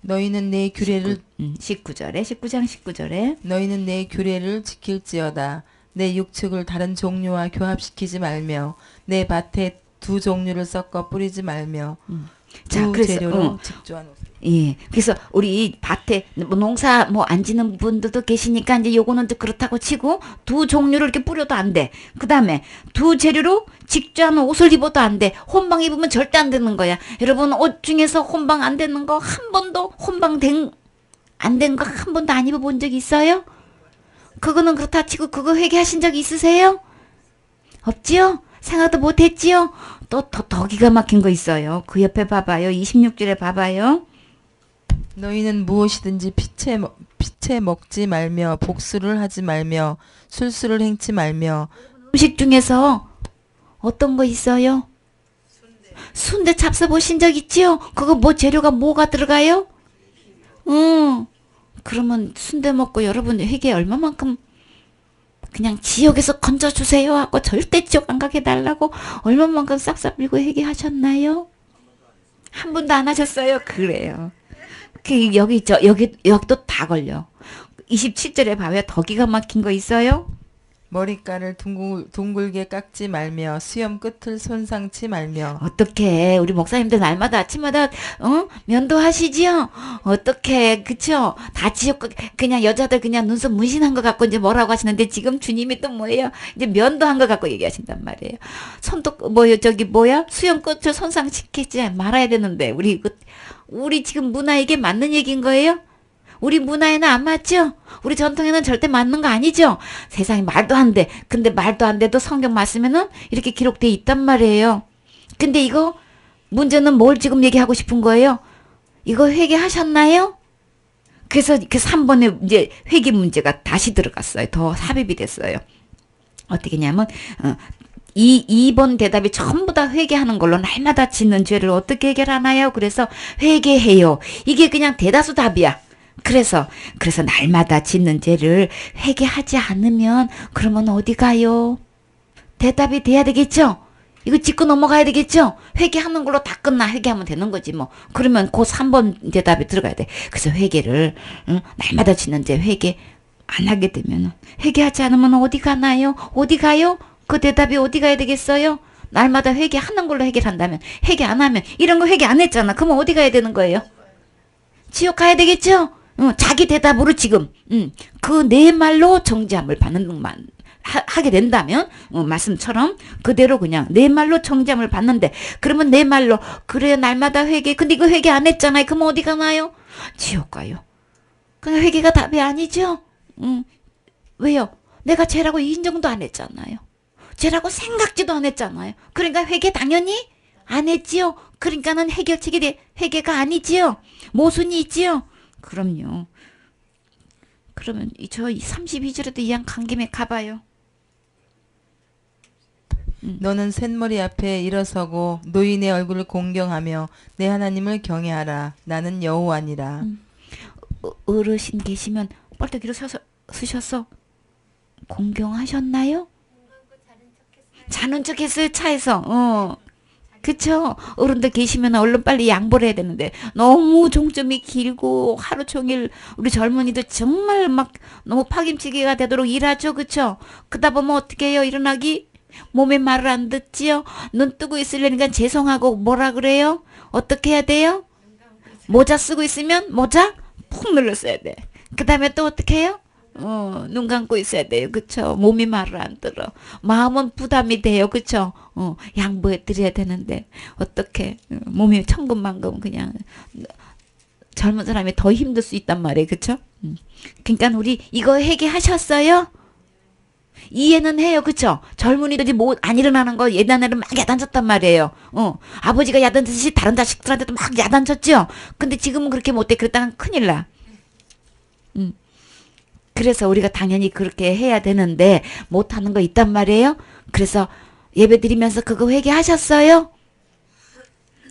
너희는 내 규례를 19장 19절에 너희는 내 규례를 지킬지어다. 내 육축을 다른 종류와 교합시키지 말며 내 밭에 두 종류를 섞어 뿌리지 말며 자, 두 재료로 직조한 옷. 예. 그래서 우리 밭에 농사 안 지는 분들도 계시니까 이제 요거는 그렇다고 치고 두 종류를 이렇게 뿌려도 안 돼. 그다음에 두 재료로 직조한 옷을 입어도 안 돼. 혼방 입으면 절대 안 되는 거야. 여러분 옷 중에서 혼방 안 되는 거 한 번도 안 된 거 한 번도 안 입어본 적 있어요? 그거는 그렇다 치고 그거 회개하신 적 있으세요? 없지요? 생각도 못 했지요? 또 더 기가 막힌 거 있어요. 그 옆에 봐봐요. 26절에 봐봐요. 너희는 무엇이든지 피채 먹지 말며 복수를 하지 말며 술수를 행치 말며 음식 중에서 어떤 거 있어요? 순대 잡숴 보신 적 있지요? 그거 뭐 재료가 뭐가 들어가요? 그러면 순대 먹고 여러분 회개 얼마만큼 그냥 지옥에서 건져주세요 하고 절대 지옥 안 가게 달라고 얼마만큼 싹싹 빌고 회개하셨나요? 한 번도 안 하셨어요? 그래요. 여기 있죠. 여기도 다 걸려. 27절에 봐요. 더 기가 막힌 거 있어요? 머리카락을 둥글게 깎지 말며 수염 끝을 손상치 말며. 어떻게 우리 목사님들 날마다 아침마다 면도하시지요? 어떻게 그쵸? 다 지옥 그냥 여자들 그냥 눈썹 문신한 거 갖고 이제 뭐라고 하시는데 지금 주님이 또 뭐예요? 이제 면도한 거 갖고 얘기하신단 말이에요. 손톱 수염 끝을 손상시키지 말아야 되는데 우리 지금 문화 이게 맞는 얘기인 거예요? 우리 문화에는 안 맞죠? 우리 전통에는 절대 맞는 거 아니죠? 세상에 말도 안 돼. 근데 말도 안 돼도 성경 말씀에는 이렇게 기록되어 있단 말이에요. 근데 이거 문제는 뭘 지금 얘기하고 싶은 거예요? 이거 회개하셨나요? 그래서 그 3번에 이제 회개 문제가 다시 들어갔어요. 더 삽입이 됐어요. 어떻게 냐면 2번 대답이 전부 다 회개하는 걸로 날마다 짓는 죄를 어떻게 해결하나요? 그래서 회개해요. 이게 그냥 대다수 답이야. 그래서 날마다 짓는 죄를 회개하지 않으면 그러면 어디 가요? 대답이 돼야 되겠죠? 이거 짚고 넘어가야 되겠죠? 회개하는 걸로 다 끝나. 회개하면 되는 거지 뭐. 그러면 그 3번 대답이 들어가야 돼. 그래서 회개를 날마다 짓는 죄 회개 안 하게 되면 회개하지 않으면 어디 가나요? 어디 가요? 그 대답이 어디 가야 되겠어요? 날마다 회개하는 걸로 해결한다면 회개 안 하면 이런 거 회개 안 했잖아. 그러면 어디 가야 되는 거예요? 지옥 가야 되겠죠? 자기 대답으로 지금 그 내 말로 정죄함을 받는 것만 하게 된다면 말씀처럼 그대로 그냥 내 말로 정죄함을 받는데 그러면 내 말로 그래 날마다 회개 근데 이거 회개 안 했잖아요. 그럼 어디 가나요? 지옥 가요. 그냥 회개가 답이 아니죠? 왜요? 내가 죄라고 인정도 안 했잖아요. 죄라고 생각지도 안 했잖아요. 그러니까 회개 당연히 안 했지요. 그러니까는 해결책이 회개가 아니지요. 모순이 있지요. 그럼요. 그러면 저 32절에도 이양 간 김에 가봐요. 너는 셋머리 앞에 일어서고 노인의 얼굴을 공경하며 내 하나님을 경외하라. 나는 여호와니라. 어르신 계시면 뻘떡이로 서셔서 공경하셨나요? 자는 척 했어요. 차에서. 그쵸? 어른들 계시면 얼른 빨리 양보를 해야 되는데 너무 종점이 길고 하루 종일 우리 젊은이들 정말 막 너무 파김치기가 되도록 일하죠. 그쵸? 그러다 보면 어떻게 해요? 일어나기? 몸에 말을 안 듣지요? 눈 뜨고 있으려니까 죄송하고 뭐라 그래요? 어떻게 해야 돼요? 모자 쓰고 있으면 모자 푹 눌렀어야 돼. 그 다음에 또 어떻게 해요? 눈 감고 있어야 돼요. 그쵸? 몸이 말을 안 들어. 마음은 부담이 돼요. 그쵸? 양보해 드려야 되는데, 어떻게, 몸이 천근만근 그냥, 젊은 사람이 더 힘들 수 있단 말이에요. 그쵸? 그러니까 우리 이거 회개하셨어요? 이해는 해요. 그쵸? 젊은이들이 뭐 안 일어나는 거 예전에는 막 야단쳤단 말이에요. 아버지가 야단쳤듯이 다른 자식들한테도 막 야단쳤죠? 근데 지금은 그렇게 못해. 그랬다간 큰일 나. 그래서 우리가 당연히 그렇게 해야 되는데 못하는 거 있단 말이에요. 그래서 예배 드리면서 그거 회개하셨어요?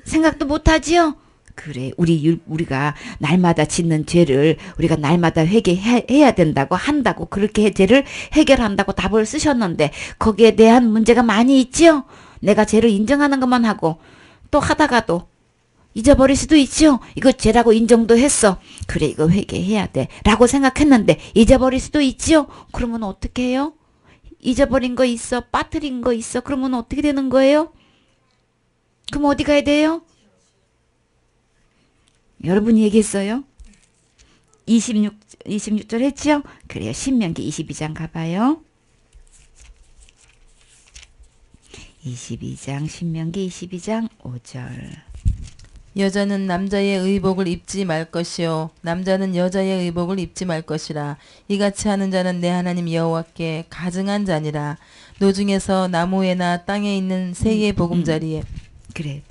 생각도 못하지요? 그래 우리가 날마다 짓는 죄를 우리가 날마다 회개해야 된다고 한다고 그렇게 죄를 해결한다고 답을 쓰셨는데 거기에 대한 문제가 많이 있지요? 내가 죄를 인정하는 것만 하고 또 하다가도 잊어버릴 수도 있죠. 이거 죄라고 인정도 했어. 그래 이거 회개해야 돼 라고 생각했는데 잊어버릴 수도 있죠. 그러면 어떻게 해요? 잊어버린 거 있어. 빠뜨린 거 있어. 그러면 어떻게 되는 거예요? 그럼 어디 가야 돼요? 여러분이 얘기했어요. 26절 했죠? 그래요. 신명기 22장 가봐요. 22장 신명기 22장 5절 여자는 남자의 의복을 입지 말 것이요 남자는 여자의 의복을 입지 말 것이라. 이같이 하는 자는 내 하나님 여호와께 가증한 자니라. 노중에서 나무에나 땅에 있는 새의 보금자리에 그래.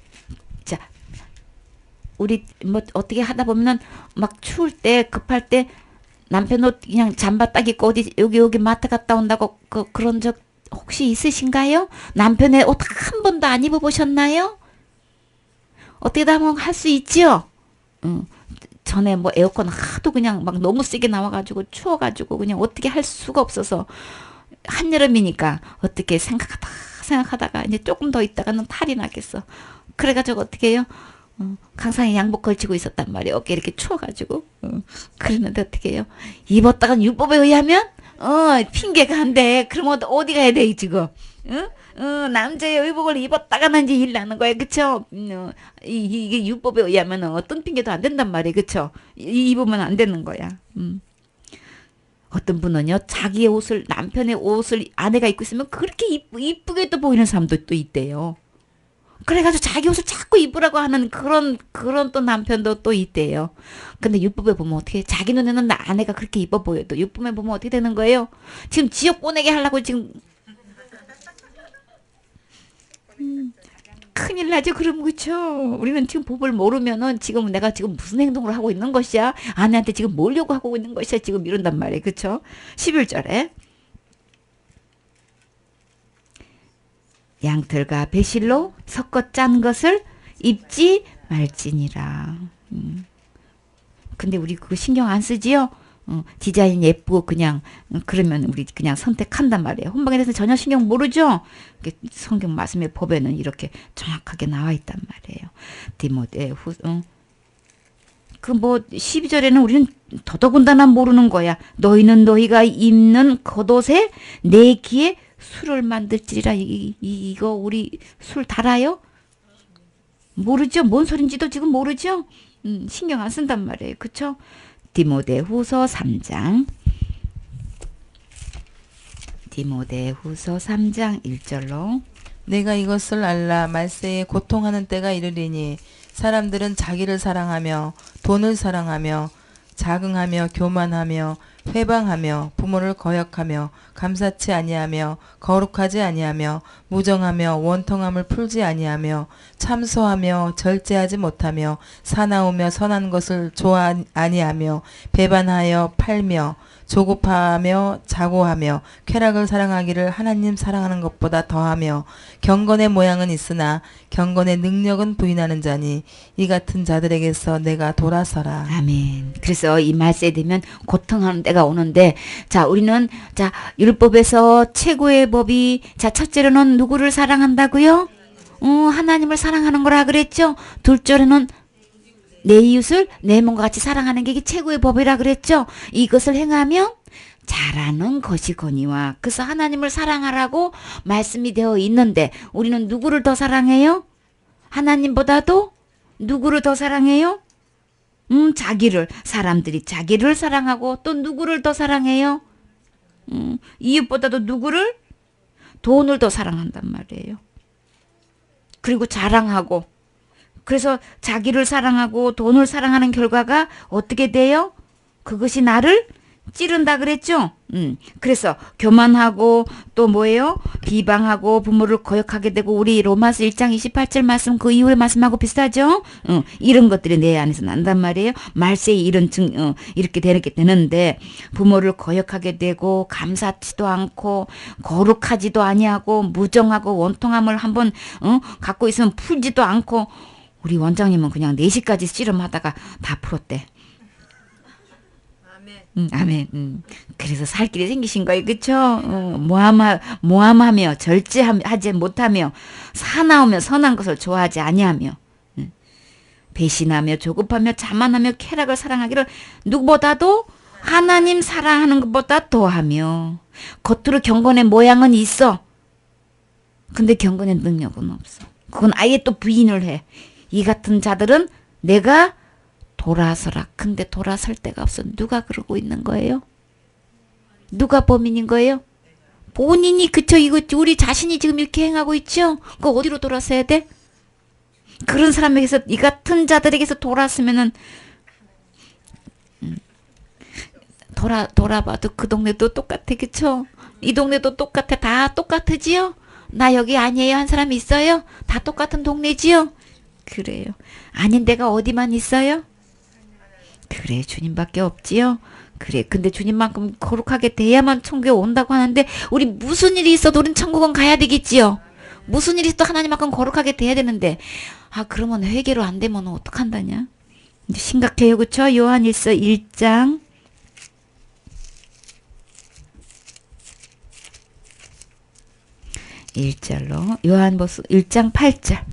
자 우리 뭐 어떻게 하다 보면은 막 추울 때 급할 때 남편 옷 그냥 잠바 딱 입고 어디 여기 마트 갔다 온다고 그런 적 혹시 있으신가요? 남편의 옷 한 번도 안 입어보셨나요? 어떻게 하면 할 수 있죠? 전에 뭐 에어컨 하도 그냥 막 너무 세게 나와가지고 추워가지고 그냥 어떻게 할 수가 없어서 한여름이니까 어떻게 생각하다가 이제 조금 더 있다가는 탈이 나겠어. 그래가지고 어떻게 해요? 강상에 양복 걸치고 있었단 말이에요. 어깨 이렇게 추워가지고. 그랬는데 어떻게 해요? 입었다간 율법에 의하면 핑계가 안 돼. 그러면 어디 가야 돼 지금? 남자의 의복을 입었다가는 이제 일 나는 거예요. 그쵸? 이게 율법에 의하면 어떤 핑계도 안 된단 말이에요. 그쵸? 입으면 안 되는 거야. 어떤 분은요, 자기의 옷을, 남편의 옷을 아내가 입고 있으면 그렇게 이쁘게 또 보이는 사람도 또 있대요. 그래가지고 자기 옷을 자꾸 입으라고 하는 그런 또 남편도 또 있대요. 근데 율법에 보면 어떻게, 자기 눈에는 아내가 그렇게 이뻐 보여도 율법에 보면 어떻게 되는 거예요? 지금 지옥 보내게 하려고 지금, 큰일 나죠. 그럼 그쵸. 우리는 지금 법을 모르면은 지금 내가 지금 무슨 행동을 하고 있는 것이야? 아내한테 지금 뭐려고 하고 있는 것이야? 지금 이런단 말이에요. 그쵸? 11절에 양털과 배실로 섞어 짠 것을 입지 말지니라. 근데 우리 그거 신경 안 쓰지요? 디자인 예쁘고 그냥 그러면 우리 그냥 선택한단 말이에요. 혼방에 대해서 전혀 신경 모르죠? 성경 말씀의 법에는 이렇게 정확하게 나와 있단 말이에요. 디모데후 그 뭐 12절에는 우리는 더더군다나 모르는 거야. 너희는 너희가 입는 겉옷에 내 귀에 술을 만들지리라. 이거 우리 술 달아요? 모르죠? 뭔 소린지도 지금 모르죠? 신경 안 쓴단 말이에요. 그쵸? 디모데후서 3장 1절로 내가 이것을 알라 말세에 고통하는 때가 이르리니 사람들은 자기를 사랑하며 돈을 사랑하며 자긍하며 교만하며 회방하며 부모를 거역하며 감사치 아니하며 거룩하지 아니하며 무정하며 원통함을 풀지 아니하며 참소하며 절제하지 못하며 사나우며 선한 것을 좋아 아니하며 배반하여 팔며 조급하며 자고하며 쾌락을 사랑하기를 하나님 사랑하는 것보다 더하며 경건의 모양은 있으나 경건의 능력은 부인하는 자니 이 같은 자들에게서 내가 돌아서라. 아멘. 그래서 이 말세에 되면 고통하는 때가 오는데, 자, 우리는, 자, 율법에서 최고의 법이, 자, 첫째로는 누구를 사랑한다고요? 하나님을 사랑하는 거라 그랬죠? 둘째로는 내 이웃을 내 몸과 같이 사랑하는 게 이게 최고의 법이라 그랬죠? 이것을 행하면 잘하는 것이거니와. 그래서 하나님을 사랑하라고 말씀이 되어 있는데, 우리는 누구를 더 사랑해요? 하나님보다도 누구를 더 사랑해요? 자기를, 사람들이 자기를 사랑하고 또 누구를 더 사랑해요? 이웃보다도 누구를? 돈을 더 사랑한단 말이에요. 그리고 자랑하고. 그래서 자기를 사랑하고 돈을 사랑하는 결과가 어떻게 돼요? 그것이 나를 찌른다 그랬죠? 그래서 교만하고 또 뭐예요? 비방하고 부모를 거역하게 되고, 우리 로마서 1장 28절 말씀 그 이후의 말씀하고 비슷하죠? 이런 것들이 내 안에서 난단 말이에요. 말세에 이런 이렇게 되는데, 부모를 거역하게 되고 감사치도 않고 거룩하지도 아니하고 무정하고 원통함을 한번 갖고 있으면 풀지도 않고, 우리 원장님은 그냥 4시까지 씨름하다가 다 풀었대. 아멘. 그래서 살 길이 생기신 거예요. 그쵸? 모함하며 절제하지 못하며 사나우며 선한 것을 좋아하지 아니하며 배신하며 조급하며 자만하며 쾌락을 사랑하기를 누구보다도 하나님 사랑하는 것보다 더하며. 겉으로 경건의 모양은 있어. 근데 경건의 능력은 없어. 그건 아예 또 부인을 해. 이 같은 자들은 내가 돌아서라. 근데 돌아설 데가 없어. 누가 그러고 있는 거예요? 누가 범인인 거예요? 본인이. 그쵸? 이거 우리 자신이 지금 이렇게 행하고 있죠? 그거 어디로 돌아서야 돼? 그런 사람에게서, 이 같은 자들에게서 돌아서면은 돌아봐도 그 동네도 똑같아. 그쵸? 이 동네도 똑같아. 다 똑같으지요? 나 여기 아니에요 한 사람이 있어요? 다 똑같은 동네지요? 그래요. 아닌 데가 어디만 있어요? 그래, 주님밖에 없지요. 그래, 근데 주님만큼 거룩하게 돼야만 천국에 온다고 하는데 우리 무슨 일이 있어도 우린 천국은 가야 되겠지요. 무슨 일이 있어도 하나님만큼 거룩하게 돼야 되는데 그러면 회개로 안 되면 어떡한다냐. 이제 심각해요, 그쵸? 요한일서 1장 1절로 요한복음 1장 8절.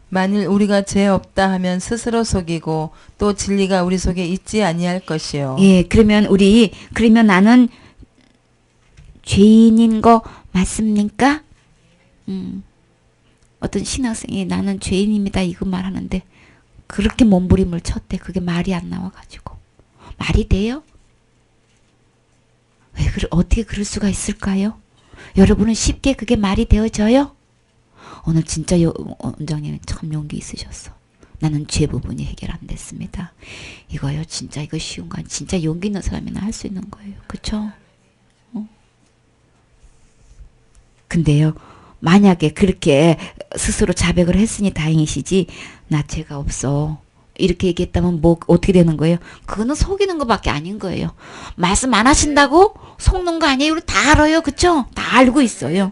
만일 우리가 죄 없다 하면 스스로 속이고 또 진리가 우리 속에 있지 아니할 것이요. 예, 그러면 나는 죄인인 거 맞습니까? 어떤 신학생이 나는 죄인입니다 이거 말하는데 그렇게 몸부림을 쳤대. 그게 말이 안 나와가지고. 말이 돼요? 어떻게 그럴 수가 있을까요? 여러분은 쉽게 그게 말이 되어져요? 오늘 진짜 원장님 참 용기 있으셨어. 나는 죄 부분이 해결 안 됐습니다. 이거요, 진짜 이거 쉬운 거 아니. 진짜 용기 있는 사람이나 할 수 있는 거예요. 그쵸? 근데요, 만약에 그렇게 스스로 자백을 했으니 다행이시지, 나 죄가 없어 이렇게 얘기했다면 뭐 어떻게 되는 거예요? 그거는 속이는 것밖에 아닌 거예요. 말씀 안 하신다고 속는 거 아니에요? 우리 다 알아요. 그쵸? 다 알고 있어요.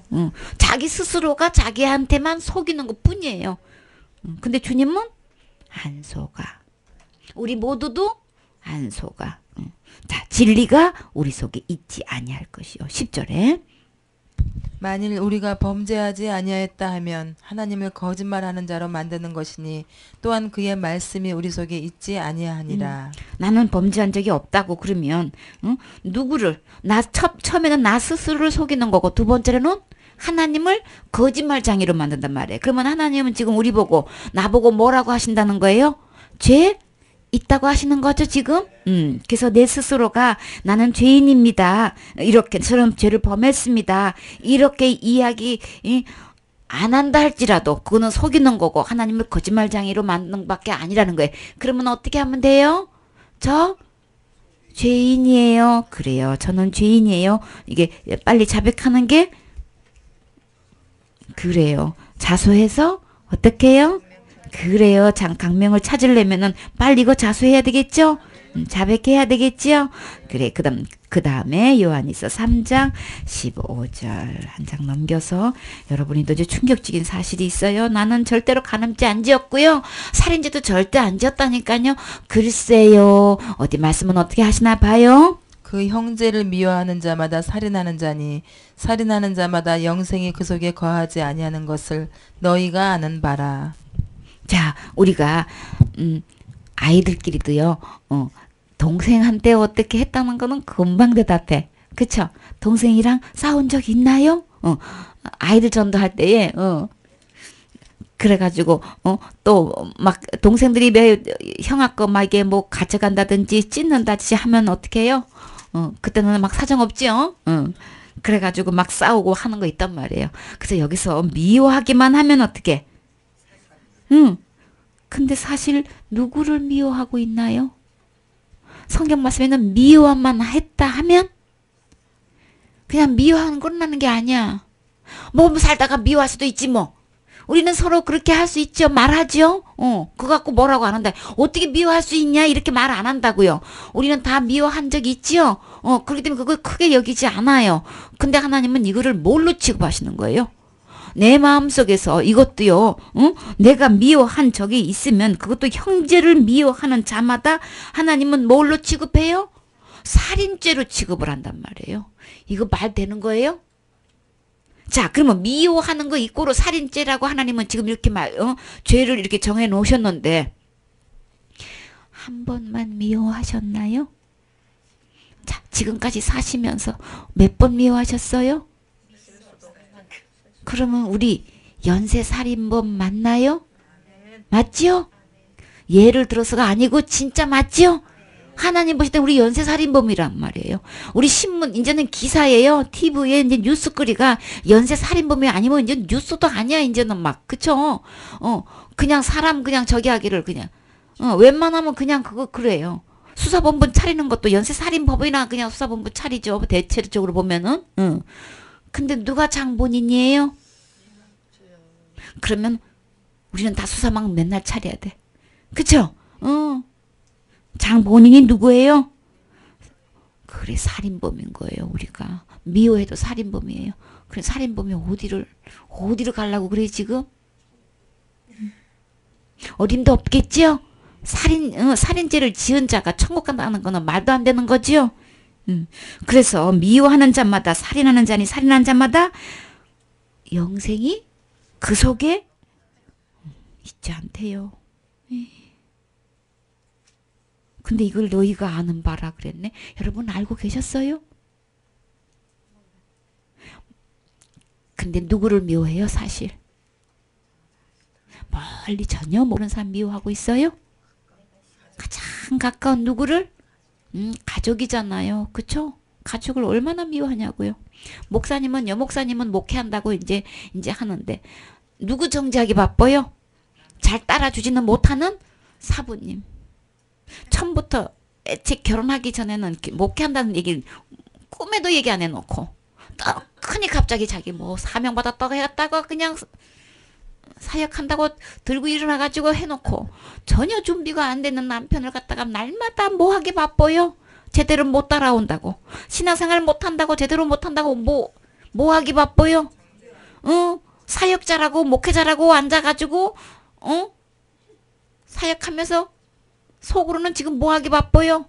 자기 스스로가 자기한테만 속이는 것 뿐이에요. 근데 주님은 안 속아. 우리 모두도 안 속아. 자, 진리가 우리 속에 있지 아니할 것이요. 10절에 만일 우리가 범죄하지 아니하였다 하면 하나님을 거짓말하는 자로 만드는 것이니 또한 그의 말씀이 우리 속에 있지 아니하니라. 나는 범죄한 적이 없다고 그러면 누구를 처음에는 나 스스로를 속이는 거고 두 번째로는 하나님을 거짓말쟁이로 만든단 말이에요. 그러면 하나님은 지금 우리 보고 나보고 뭐라고 하신다는 거예요? 죄 있다고 하시는 거죠 지금? 그래서 내 스스로가 나는 죄인입니다. 이렇게 저런 죄를 범했습니다. 이렇게 이야기 안 한다 할지라도 그거는 속이는 거고 하나님을 거짓말쟁이로 만드는 밖에 아니라는 거예요. 그러면 어떻게 하면 돼요? 저 죄인이에요. 그래요. 저는 죄인이에요. 이게 빨리 자백하는 게 그래요. 자수해서 어떻게 해요? 그래요. 강명을 찾으려면은 빨리 이거 자수해야 되겠죠? 자백해야 되겠지요? 그래. 그 다음에 요한일서 3장 15절 한 장 넘겨서 여러분이 또 이제 충격적인 사실이 있어요. 나는 절대로 간음죄 안 지었고요. 살인죄도 절대 안 지었다니까요. 글쎄요. 어디 말씀은 어떻게 하시나 봐요? 그 형제를 미워하는 자마다 살인하는 자니 살인하는 자마다 영생이 그 속에 거하지 아니하는 것을 너희가 아는 바라. 자, 우리가 아이들끼리도요. 동생한테 어떻게 했다는 거는 금방 대답해. 그쵸? 동생이랑 싸운 적 있나요? 아이들 전도할 때에 그래가지고 또 막 동생들이 형아 거 막 이게 뭐 가져간다든지 찢는다든지 하면 어떻게 해요? 그때는 막 사정 없지요? 그래가지고 막 싸우고 하는 거 있단 말이에요. 그래서 여기서 미워하기만 하면 어떻게? 근데 사실 누구를 미워하고 있나요? 성경 말씀에는 미워만 했다 하면 그냥 미워하는 끝나는 게 아니야. 뭐 살다가 미워할 수도 있지 뭐. 우리는 서로 그렇게 할 수 있죠. 말하죠. 그거 갖고 뭐라고 안 한다. 어떻게 미워할 수 있냐 이렇게 말 안 한다고요. 우리는 다 미워한 적 있지요. 그렇기 때문에 그걸 크게 여기지 않아요. 근데 하나님은 이거를 뭘로 취급하시는 거예요? 내 마음속에서 이것도요. 내가 미워한 적이 있으면 그것도 형제를 미워하는 자마다 하나님은 뭘로 취급해요? 살인죄로 취급을 한단 말이에요. 이거 말 되는 거예요? 자, 그러면 미워하는 거 이꼬로 살인죄라고 하나님은 지금 이렇게 죄를 이렇게 정해 놓으셨는데 한 번만 미워하셨나요? 자, 지금까지 사시면서 몇 번 미워하셨어요? 그러면 우리 연쇄살인범 맞나요? 맞지요? 예를 들어서가 아니고 진짜 맞지요? 하나님 보실 때 우리 연쇄살인범이란 말이에요. 우리 신문 이제는 기사예요. TV에 이제 뉴스거리가 연쇄살인범이 아니면 이제 뉴스도 아니야. 이제는 막 그쵸? 그냥 사람 그냥 저기 하기를 그냥 웬만하면 그냥 그거 그래요. 수사본부 차리는 것도 연쇄살인범이나 그냥 수사본부 차리죠. 대체적으로 보면은. 근데 누가 장본인이에요? 그러면 우리는 다 수사망 맨날 차려야 돼. 그쵸? 장본인이 누구예요? 그래, 살인범인 거예요. 우리가 미워해도 살인범이에요. 그래, 살인범이 어디를 가려고 그래 지금? 어림도 없겠지요? 살인죄를 지은 자가 천국 간다는 거는 말도 안 되는 거지요? 그래서 미워하는 자마다, 살인하는 자니 살인하는 자마다 영생이 그 속에 있지 않대요. 근데 이걸 너희가 아는 바라 그랬네. 여러분 알고 계셨어요? 근데 누구를 미워해요 사실? 멀리 전혀 모르는 사람 미워하고 있어요? 가장 가까운 누구를? 가족이잖아요. 그쵸? 가족을 얼마나 미워하냐고요. 목사님은, 여목사님은 목회한다고 이제 하는데 누구 정지하기 바빠요? 잘 따라주지는 못하는 사부님. 처음부터 애체 결혼하기 전에는 목회한다는 얘기를 꿈에도 얘기 안 해놓고 떡하니 갑자기 자기 뭐 사명받았다고 해갔다가 그냥 사역한다고 들고 일어나가지고 해놓고 전혀 준비가 안 되는 남편을 갖다가 날마다 뭐하기 바빠요? 제대로 못 따라온다고. 신앙생활 못한다고, 제대로 못한다고 뭐하기 바빠요? 사역자라고 목회자라고 앉아가지고 사역하면서 속으로는 지금 뭐하기 바빠요?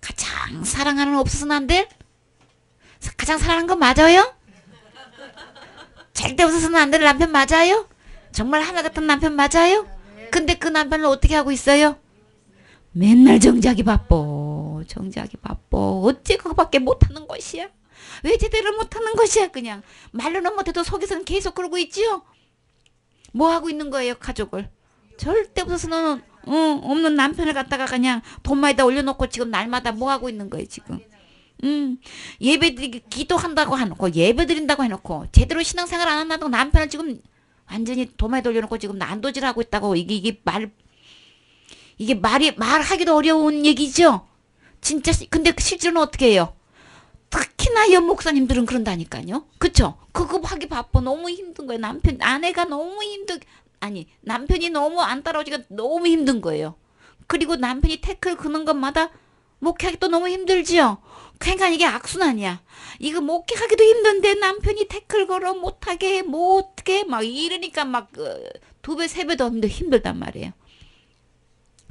가장 사랑하는 없어서는 안 될? 가장 사랑하는 거 맞아요? 절대 없어서는 안 될 남편 맞아요? 정말 하나 같은 남편 맞아요? 근데 그 남편을 어떻게 하고 있어요? 맨날 정지하기 바빠. 정지하기 바빠. 어째 그거밖에 못하는 것이야? 왜 제대로 못하는 것이야? 그냥 말로는 못해도 속에서는 계속 그러고 있지요? 뭐 하고 있는 거예요 가족을? 절대 없어서는 없는 남편을 갖다가 그냥 돈마에다 올려놓고 지금 날마다 뭐 하고 있는 거예요 지금? 예배드리기 기도한다고 해놓고 예배드린다고 해놓고 제대로 신앙생활 안 한다고 남편을 지금 완전히 도마에 돌려놓고 지금 난도질하고 있다고. 이게 말하기도 어려운 얘기죠. 진짜. 근데 실제로는 어떻게 해요? 특히나 연목사님들은 그런다니까요. 그쵸? 그거 하기 바빠. 너무 힘든 거예요. 아내가 너무 남편이 너무 안 따라오기가 너무 힘든 거예요. 그리고 남편이 태클 그는 것마다 목회하기 또 너무 힘들지요. 그러니까 이게 악순환이야. 이거 목회하기도 힘든데 남편이 태클 걸어 못하게 막 이러니까 막 2배 3배 더 힘들단 말이에요.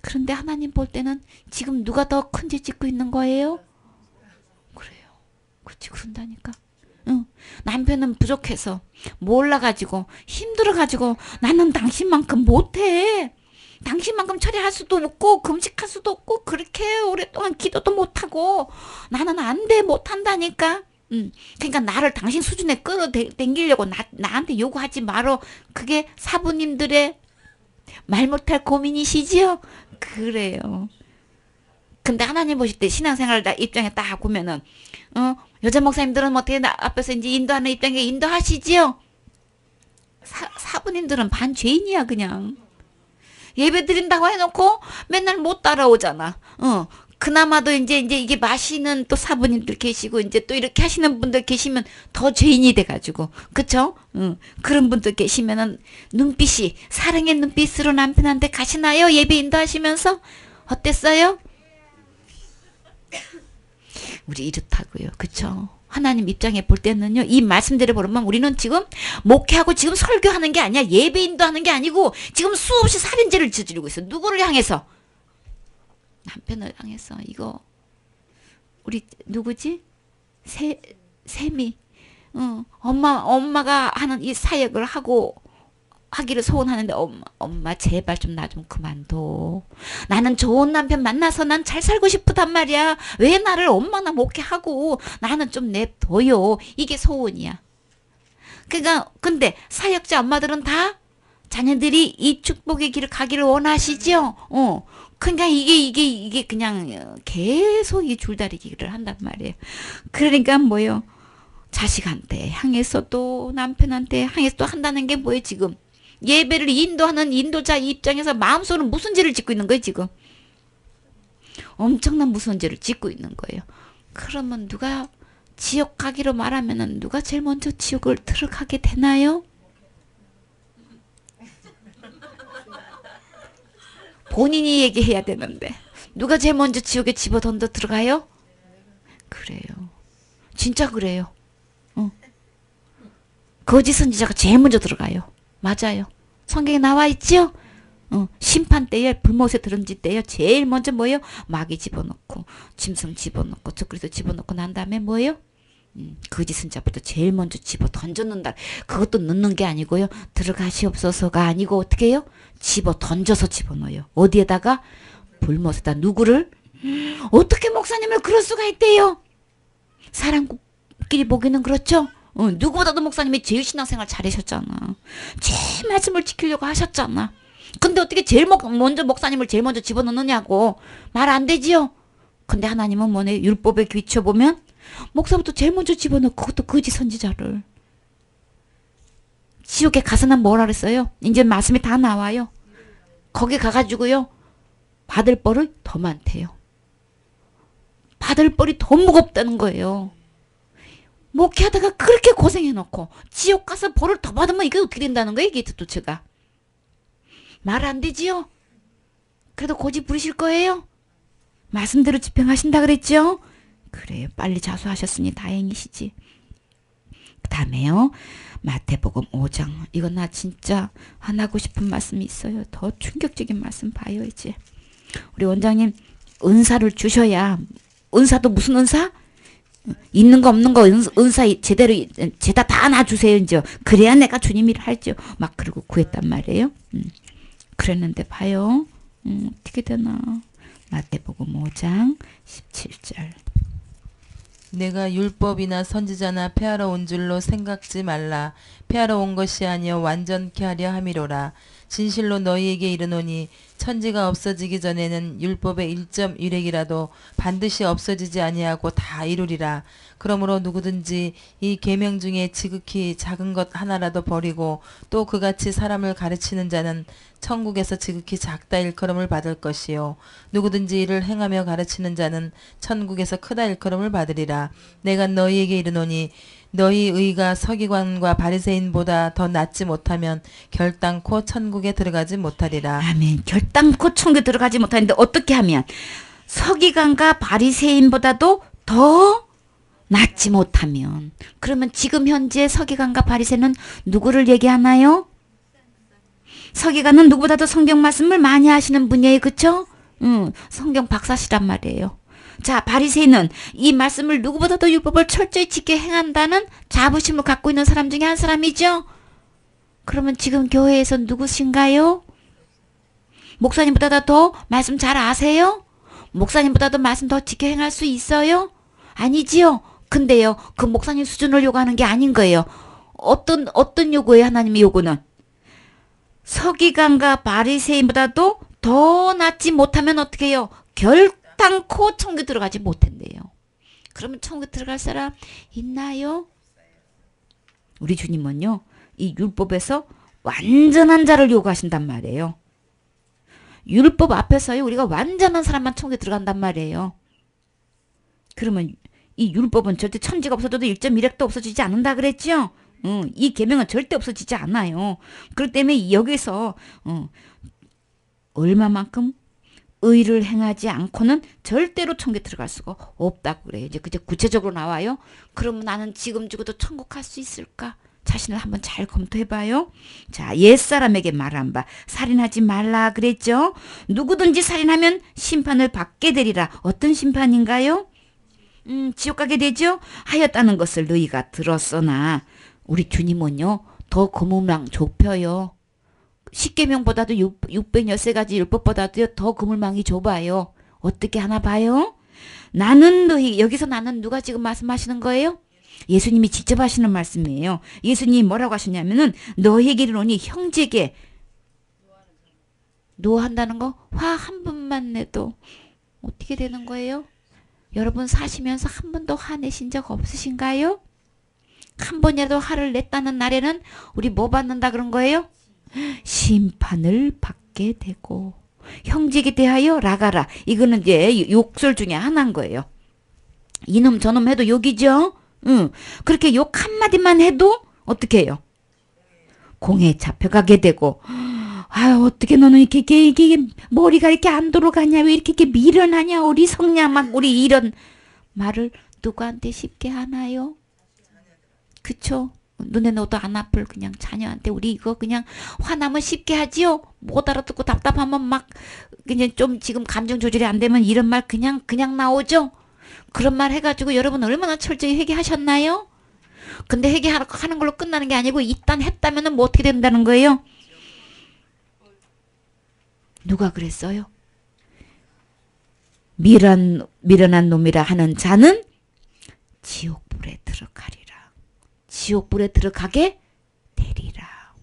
그런데 하나님 볼 때는 지금 누가 더 큰 죄 짓고 있는 거예요? 그래요. 그렇지, 그런다니까. 남편은 부족해서 몰라가지고 힘들어가지고 나는 당신만큼 못해. 당신만큼 처리할 수도 없고 금식할 수도 없고 그렇게 오랫동안 기도도 못하고 나는 안 돼, 못한다니까. 그러니까 나를 당신 수준에 끌어당기려고 나한테 요구하지 말어. 그게 사부님들의 말 못할 고민이시지요? 그래요. 근데 하나님 보실 때 신앙생활 입장에 딱 보면은 여자 목사님들은 어떻게 앞에서 이제 인도하는 입장에 인도하시지요? 사부님들은 반죄인이야 그냥. 예배 드린다고 해놓고 맨날 못 따라오잖아. 그나마도 이제 이게 마시는 또 사부님들 계시고 이제 또 이렇게 하시는 분들 계시면 더 죄인이 돼가지고. 그쵸? 그런 분들 계시면은 눈빛이 사랑의 눈빛으로 남편한테 가시나요? 예배 인도하시면서 어땠어요? 우리 이렇다고요. 그쵸? 하나님 입장에 볼 때는요, 이 말씀대로 보면 우리는 지금 목회하고 지금 설교하는 게 아니야. 예배 인도하는 게 아니고 지금 수없이 살인죄를 저지르고 있어. 누구를 향해서? 남편을 향해서. 이거 우리 누구지? 샘이 엄마가 하는 이 사역을 하기를 소원하는데 엄마 제발 좀 나 좀 그만둬. 나는 좋은 남편 만나서 난 잘 살고 싶단 말이야. 왜 나를 엄마나 목회하고 나는 좀 냅둬요. 이게 소원이야. 그러니까 근데 사역자 엄마들은 다 자녀들이 이 축복의 길을 가기를 원하시죠. 그러니까 이게 그냥 계속 이 줄다리기를 한단 말이에요. 그러니까 뭐요? 자식한테 향해서도 남편한테 향해서도 한다는 게 뭐예요 지금? 예배를 인도하는 인도자 입장에서 마음속으로 무슨 죄를 짓고 있는 거예요 지금? 엄청난 무슨 죄를 짓고 있는 거예요. 그러면 누가 지옥 가기로 말하면은 누가 제일 먼저 지옥을 들어가게 되나요? 본인이 얘기해야 되는데 누가 제일 먼저 지옥에 집어 던져 들어가요? 그래요. 진짜 그래요. 거짓 선지자가 제일 먼저 들어가요. 맞아요. 성경에 나와 있지요? 심판 때에 불못에 들은지 때에 제일 먼저 뭐예요? 마귀 집어넣고 짐승 집어넣고 적그리스도 집어넣고 난 다음에 뭐예요? 거짓 선지자부터 제일 먼저 집어 던져놓는다. 그것도 넣는 게 아니고요. 들어가시옵소서가 아니고 어떻게 해요? 집어 던져서 집어넣어요. 어디에다가? 불못에다. 누구를? 어떻게 목사님을 그럴 수가 있대요? 사람끼리 보기는 그렇죠? 누구보다도 목사님이 제일 신앙생활 잘하셨잖아. 제일 말씀을 지키려고 하셨잖아. 근데 어떻게 제일 먼저 목사님을 제일 먼저 집어넣느냐고. 말 안 되지요? 근데 하나님은 뭐네? 율법에 비춰보면 목사부터 제일 먼저 집어넣고 그것도 거짓 선지자를. 지옥에 가서는 뭐라 그랬어요? 이제 말씀이 다 나와요. 거기 가가지고요. 받을 벌이 더 많대요. 받을 벌이 더 무겁다는 거예요. 목회하다가 그렇게 고생해놓고 지옥 가서 벌을 더 받으면 이게 어떻게 된다는 거예요? 이게 도대체가. 말 안 되지요? 그래도 고집 부리실 거예요? 말씀대로 집행하신다 그랬죠? 그래요. 빨리 자수하셨으니 다행이시지. 그 다음에요. 마태복음 5장. 이건 나 진짜 안 하고 싶은 말씀이 있어요. 더 충격적인 말씀 봐요 이제. 우리 원장님 은사를 주셔야. 은사도 무슨 은사? 있는 거 없는 거 은사 제대로 제다 다 놔주세요 이제. 그래야 내가 주님 일을 할죠. 막 그러고 구했단 말이에요. 그랬는데 봐요. 어떻게 되나. 마태복음 5장 17절. 내가 율법이나 선지자나 폐하러 온 줄로 생각지 말라. 폐하러 온 것이 아니여 완전케 하려 함이로라. 진실로 너희에게 이르노니 천지가 없어지기 전에는 율법의 1.1획이라도 반드시 없어지지 아니하고 다 이루리라. 그러므로 누구든지 이 계명 중에 지극히 작은 것 하나라도 버리고 또 그같이 사람을 가르치는 자는 천국에서 지극히 작다 일컬음을 받을 것이요 누구든지 이를 행하며 가르치는 자는 천국에서 크다 일컬음을 받으리라. 내가 너희에게 이르노니 너희 의가 서기관과 바리새인보다 더 낫지 못하면 결단코 천국에 들어가지 못하리라. 아멘. 결단코 천국에 들어가지 못하는데 어떻게 하면? 서기관과 바리새인보다도 더 낫지 못하면. 그러면 지금 현재 서기관과 바리새인은 누구를 얘기하나요? 서기관은 누구보다도 성경 말씀을 많이 하시는 분이에요. 그쵸? 성경 박사시란 말이에요. 자, 바리새인은 이 말씀을 누구보다도 율법을 철저히 지켜 행한다는 자부심을 갖고 있는 사람 중에 한 사람이죠. 그러면 지금 교회에서 누구신가요? 목사님보다 더 말씀 잘 아세요? 목사님보다도 말씀 더 지켜 행할 수 있어요? 아니지요. 근데요, 그 목사님 수준을 요구하는 게 아닌 거예요. 어떤 요구예요? 하나님의 요구는 서기관과 바리새인보다도 더 낫지 못하면 어떻게 해요? 결단코 천국에 들어가지 못한대요. 그러면 천국에 들어갈 사람 있나요? 우리 주님은요, 이 율법에서 완전한 자를 요구하신단 말이에요. 율법 앞에서요, 우리가 완전한 사람만 천국에 들어간단 말이에요. 그러면 이 율법은 절대 천지가 없어져도 1.1획도 없어지지 않는다 그랬죠? 이 계명은 절대 없어지지 않아요. 그렇기 때문에 여기서 얼마만큼 의를 행하지 않고는 절대로 천국에 들어갈 수가 없다고 그래요. 이제 그제 구체적으로 나와요. 그러면 나는 지금 죽어도 천국 갈 수 있을까? 자신을 한번 잘 검토해봐요. 자, 옛사람에게 말한 바 살인하지 말라 그랬죠. 누구든지 살인하면 심판을 받게 되리라. 어떤 심판인가요? 지옥 가게 되죠. 하였다는 것을 너희가 들었으나 우리 주님은요, 더 거물망 좁혀요. 10계명보다도 613가지 율법보다도 더 그물망이 좁아요. 어떻게 하나 봐요? 나는 너희, 여기서 나는 누가 지금 말씀하시는 거예요? 예수님이 직접 하시는 말씀이에요. 예수님이 뭐라고 하셨냐면은 너희에게 이르노니 형제에게 노한다는 거 화 한 번만 내도 어떻게 되는 거예요? 여러분 사시면서 한 번도 화내신 적 없으신가요? 한 번이라도 화를 냈다는 날에는 우리 뭐 받는다 그런 거예요? 심판을 받게 되고. 형제에게 대하여 라가라. 이거는 이제 욕설 중에 하나인 거예요. 이놈 저놈 해도 욕이죠. 그렇게 욕 한마디만 해도 어떻게 해요? 공에 잡혀가게 되고. 아유, 어떻게 너는 이렇게 머리가 이렇게 안 돌아가냐? 왜 이렇게 미련하냐? 어리석냐? 막 우리 이런 말을 누구한테 쉽게 하나요? 그쵸? 눈에 넣어도 안 아플 그냥 자녀한테 우리 이거 그냥 화나면 쉽게 하지요? 못 알아듣고 답답하면 막 그냥 좀 지금 감정 조절이 안 되면 이런 말 그냥 나오죠? 그런 말 해가지고 여러분 얼마나 철저히 회개하셨나요? 근데 회개하는 걸로 끝나는 게 아니고 일단 했다면 뭐 어떻게 된다는 거예요? 누가 그랬어요? 미련한 놈이라 하는 자는 지옥불에 들어가리라. 지옥불에 들어가게 되리라.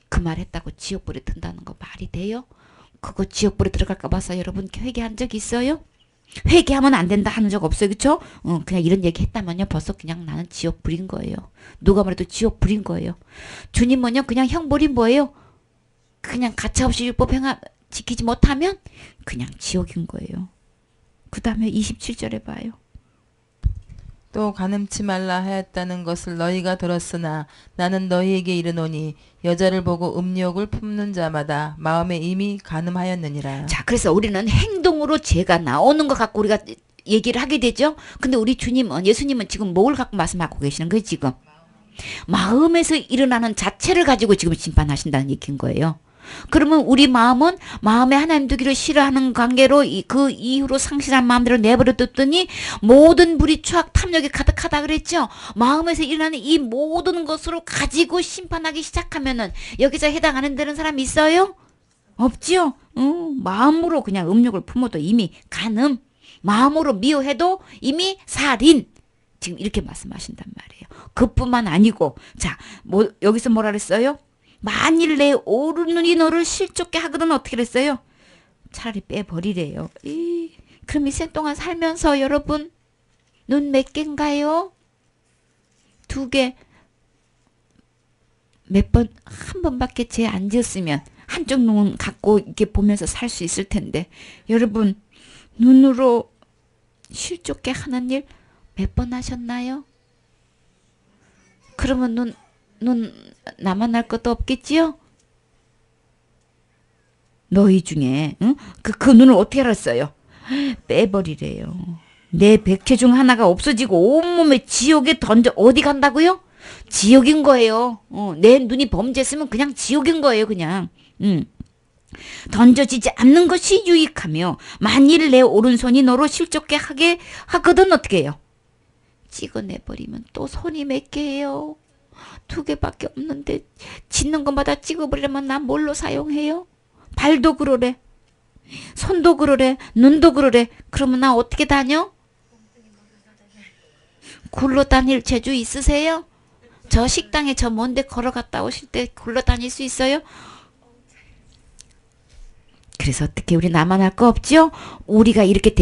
그 말 했다고 지옥불에 든다는 거 말이 돼요? 그거 지옥불에 들어갈까 봐서 여러분 회개한 적 있어요? 회개하면 안 된다 하는 적 없어요. 그쵸? 그냥 이런 얘기 했다면요. 벌써 그냥 나는 지옥불인 거예요. 누가 말해도 지옥불인 거예요. 주님은요. 그냥 형벌이 뭐예요? 그냥 가차없이 율법 지키지 못하면 그냥 지옥인 거예요. 그 다음에 27절에 봐요. 또 간음치 말라 하였다는 것을 너희가 들었으나 나는 너희에게 이르노니 여자를 보고 음욕을 품는 자마다 마음에 이미 간음하였느니라. 자, 그래서 우리는 행동으로 죄가 나오는 것 갖고 우리가 얘기를 하게 되죠. 근데 우리 예수님은 지금 뭘 갖고 말씀하고 계시는 거예요, 지금? 마음에서 일어나는 자체를 가지고 지금 심판하신다는 얘기인 거예요. 그러면 우리 마음은 마음에 하나님 두기를 싫어하는 관계로 그 이후로 상실한 마음대로 내버려뒀더니 모든 불의 추악 탐욕이 가득하다 그랬죠. 마음에서 일어나는 이 모든 것으로 가지고 심판하기 시작하면은 여기서 해당하는 되는 사람 있어요? 없지요. 마음으로 그냥 음욕을 품어도 이미 간음, 마음으로 미워해도 이미 살인. 지금 이렇게 말씀하신단 말이에요. 그뿐만 아니고 자, 여기서 뭐라 그랬어요? 만일 내 오른눈이 너를 실족게 하거든 어떻게 그랬어요? 차라리 빼버리래요. 그럼 이생 동안 살면서 여러분 눈 몇 개인가요? 2개. 한 번밖에 죄 안 지었으면 한쪽 눈 갖고 이렇게 보면서 살 수 있을 텐데 여러분 눈으로 실족게 하는 일 몇 번 하셨나요? 그러면 눈 나만 할 것도 없겠지요? 너희 중에 그 눈을 어떻게 알았어요? 빼버리래요. 내 백체 중 하나가 없어지고 온몸에 지옥에 어디 간다고요? 지옥인 거예요. 내 눈이 범죄했으면 그냥 지옥인 거예요. 그냥. 던져지지 않는 것이 유익하며 만일 내 오른손이 너로 실족게 하게 하거든 어떻게 해요? 찍어내버리면 또 손이 몇 개예요? 2개밖에 없는데 짓는 것마다 찍어버리려면 난 뭘로 사용해요? 발도 그러래. 손도 그러래. 눈도 그러래. 그러면 나 어떻게 다녀? 굴러 다닐 재주 있으세요? 저 식당에 저 먼데 걸어갔다 오실 때 굴러 다닐 수 있어요? 그래서 어떻게 우리 나만 할 거 없죠? 우리가 이렇게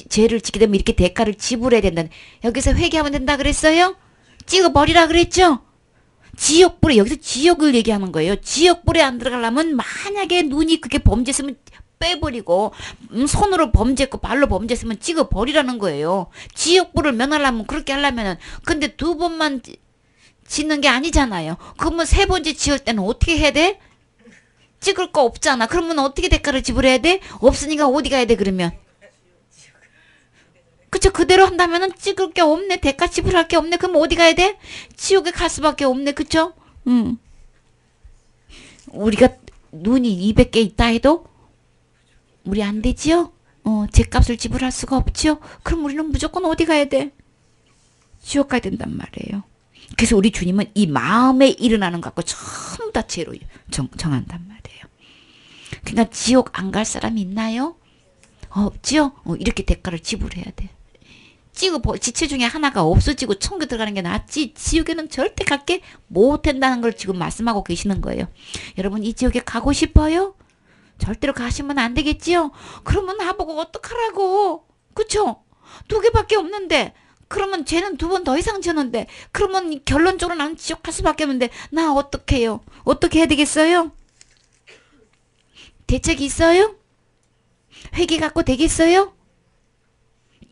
죄를 짓게 되면 이렇게 대가를 지불해야 된다. 여기서 회개하면 된다 그랬어요? 찍어버리라 그랬죠? 지옥불에, 여기서 지옥을 얘기하는 거예요. 지옥불에 안 들어가려면 만약에 눈이 그렇게 범죄했으면 빼버리고 손으로 범죄했고 발로 범죄했으면 찍어버리라는 거예요. 지옥불을 면하려면 그렇게 하려면은 근데 2번만 짓는 게 아니잖아요. 그러면 3번째 지을 때는 어떻게 해야 돼? 찍을 거 없잖아. 그러면 어떻게 대가를 지불해야 돼? 없으니까 어디 가야 돼 그러면? 그쵸? 그대로 한다면은 찍을 게 없네. 대가 지불할 게 없네. 그럼 어디 가야 돼? 지옥에 갈 수밖에 없네. 그쵸? 우리가 눈이 200개 있다 해도 우리 안 되지요? 죗값을 지불할 수가 없지요? 그럼 우리는 무조건 어디 가야 돼? 지옥 가야 된단 말이에요. 그래서 우리 주님은 이 마음에 일어나는 것 갖고 전부 다 죄로 정한단 말이에요. 그러니까 지옥 안 갈 사람이 있나요? 없지요? 이렇게 대가를 지불해야 돼. 지체 중에 하나가 없어지고 천국 들어가는 게 낫지 지옥에는 절대 갈게 못한다는 걸 지금 말씀하고 계시는 거예요. 여러분 이 지옥에 가고 싶어요? 절대로 가시면 안 되겠지요? 그러면 나보고 어떡하라고? 그쵸? 2개밖에 없는데 그러면 죄는 2번 더 이상 지었는데 그러면 결론적으로 나는 지옥 갈 수밖에 없는데 나 어떡해요? 어떻게 해야 되겠어요? 대책이 있어요? 회개 갖고 되겠어요?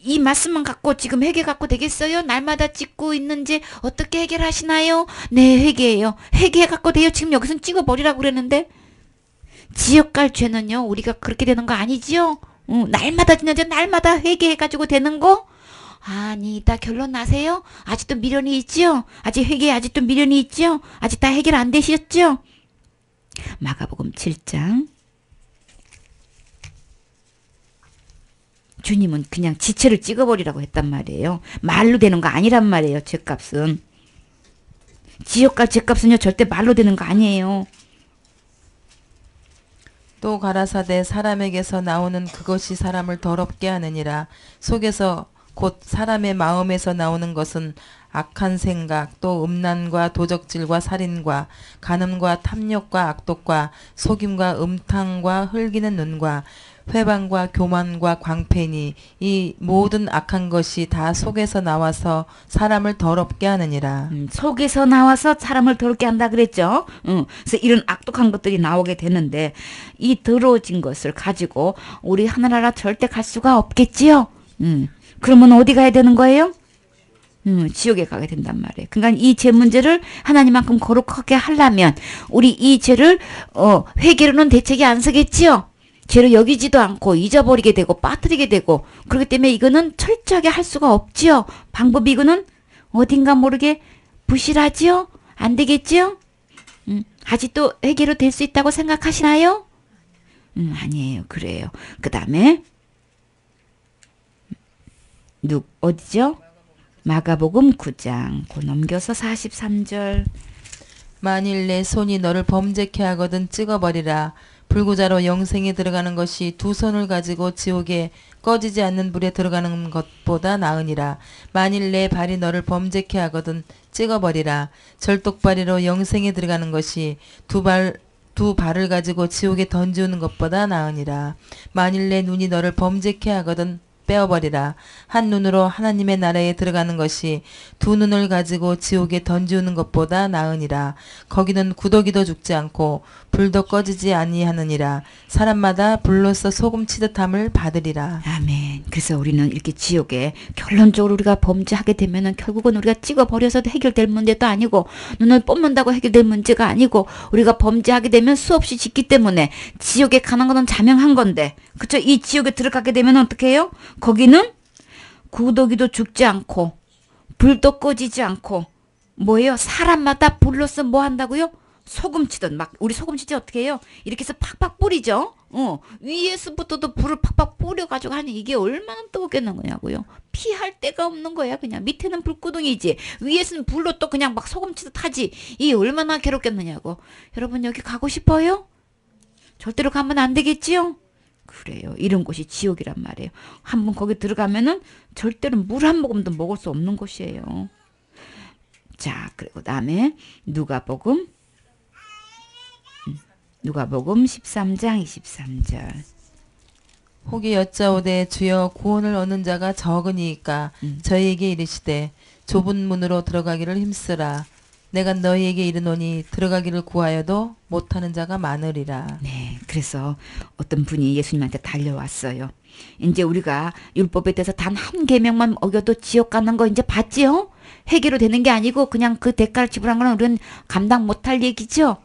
이 말씀만 갖고 지금 회개 갖고 되겠어요? 날마다 찍고 있는지 어떻게 해결하시나요? 네, 회개해요. 회개 갖고 돼요. 지금 여기선 찍어버리라고 그랬는데 지옥 갈 죄는요, 우리가 그렇게 되는 거 아니지요? 날마다 지나죠. 날마다 회개해가지고 되는 거? 아니다. 결론 나세요? 아직도 미련이 있지요? 아직 회개에 아직도 미련이 있지요? 아직 다 해결 안 되셨죠? 마가복음 7장. 주님은 그냥 지체를 찍어버리라고 했단 말이에요. 말로 되는 거 아니란 말이에요. 죄값은. 지옥 갈 죄값은요, 절대 말로 되는 거 아니에요. 또 가라사대 사람에게서 나오는 그것이 사람을 더럽게 하느니라. 속에서 곧 사람의 마음에서 나오는 것은 악한 생각, 또 음란과 도적질과 살인과 간음과 탐욕과 악독과 속임과 음탕과 흘기는 눈과 회방과 교만과 광패니 이 모든 악한 것이 다 속에서 나와서 사람을 더럽게 하느니라. 속에서 나와서 사람을 더럽게 한다 그랬죠. 그래서 이런 악독한 것들이 나오게 되는데 이 더러워진 것을 가지고 우리 하늘나라 절대 갈 수가 없겠지요. 그러면 어디 가야 되는 거예요? 지옥에 가게 된단 말이에요. 그러니까 이 죄 문제를 하나님만큼 거룩하게 하려면 우리 이 죄를 회개로는 대책이 안 서겠지요. 죄로 여기지도 않고 잊어버리게 되고 빠뜨리게 되고 그렇기 때문에 이거는 철저하게 할 수가 없지요. 방법이 이거는 어딘가 모르게 부실하지요. 안 되겠지요. 아직도 회개로 될 수 있다고 생각하시나요? 아니에요. 그래요. 그 다음에 어디죠? 마가복음 9장 고 넘겨서 43절. 만일 내 손이 너를 범죄케 하거든 찍어버리라. 불구자로 영생에 들어가는 것이 두 손을 가지고 지옥에 꺼지지 않는 불에 들어가는 것보다 나으니라. 만일 내 발이 너를 범죄케 하거든 찍어버리라. 절독발이로 영생에 들어가는 것이 두 발을 가지고 지옥에 던지우는 것보다 나으니라. 만일 내 눈이 너를 범죄케 하거든 빼어버리라. 한 눈으로 하나님의 나라에 들어가는 것이 두 눈을 가지고 지옥에 던지우는 것보다 나으니라. 거기는 구더기도 죽지 않고 불도 꺼지지 아니하느니라. 사람마다 불로서 소금 치듯함을 받으리라. 아멘. 그래서 우리는 이렇게 지옥에 결론적으로 우리가 범죄하게 되면은 결국은 우리가 찍어버려서 해결될 문제도 아니고 눈을 뽑는다고 해결될 문제가 아니고 우리가 범죄하게 되면 수없이 짓기 때문에 지옥에 가는 것은 자명한 건데 그쵸? 이 지옥에 들어가게 되면 어떻게 해요? 거기는 구더기도 죽지 않고 불도 꺼지지 않고 뭐예요? 사람마다 불로서 뭐 한다고요? 소금 치듯 막 우리 소금 치지 어떻게 해요? 이렇게 해서 팍팍 뿌리죠. 위에서부터도 불을 팍팍 뿌려가지고 하니 이게 얼마나 뜨겁겠는 거냐고요. 피할 데가 없는 거야. 그냥 밑에는 불구덩이지 위에서는 불로 또 그냥 막 소금 치듯 하지. 이게 얼마나 괴롭겠느냐고. 여러분 여기 가고 싶어요? 절대로 가면 안 되겠지요? 그래요. 이런 곳이 지옥이란 말이에요. 한번 거기 들어가면은 절대로 물 한 모금도 먹을 수 없는 곳이에요. 자, 그리고 다음에 누가복음 13장 23절. 혹이 여짜오되 주여 구원을 얻는 자가 적으니이까 저희에게 이르시되 좁은 문으로 들어가기를 힘쓰라. 내가 너희에게 이르노니 들어가기를 구하여도 못하는 자가 많으리라. 네, 그래서 어떤 분이 예수님한테 달려왔어요. 이제 우리가 율법에 대해서 단 한 계명만 어겨도 지옥 가는 거 이제 봤지요? 회개로 되는 게 아니고 그냥 그 대가를 지불한 거는 우리는 감당 못할 얘기죠.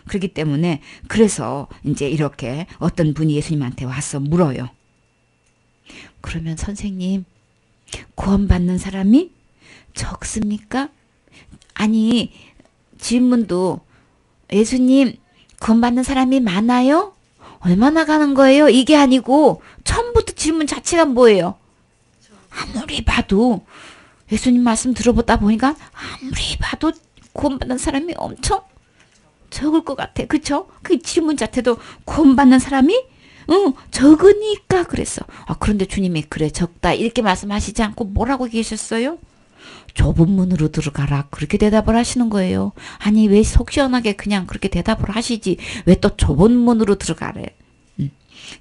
그렇기 때문에 그래서 이제 이렇게 어떤 분이 예수님한테 와서 물어요. 그러면 선생님, 구원받는 사람이 적습니까? 아니, 질문도 예수님, 구원받는 사람이 많아요? 얼마나 가는 거예요? 이게 아니고 처음부터 질문 자체가 뭐예요? 아무리 봐도 예수님 말씀 들어보다 보니까 아무리 봐도 구원받는 사람이 엄청 적을 것 같아. 그쵸? 그 질문 자체도 구원받는 사람이 적으니까 그랬어. 그런데 주님이 그래 적다 이렇게 말씀하시지 않고 뭐라고 계셨어요? 좁은 문으로 들어가라 그렇게 대답을 하시는 거예요. 아니 왜 속 시원하게 그냥 그렇게 대답을 하시지 왜 또 좁은 문으로 들어가래.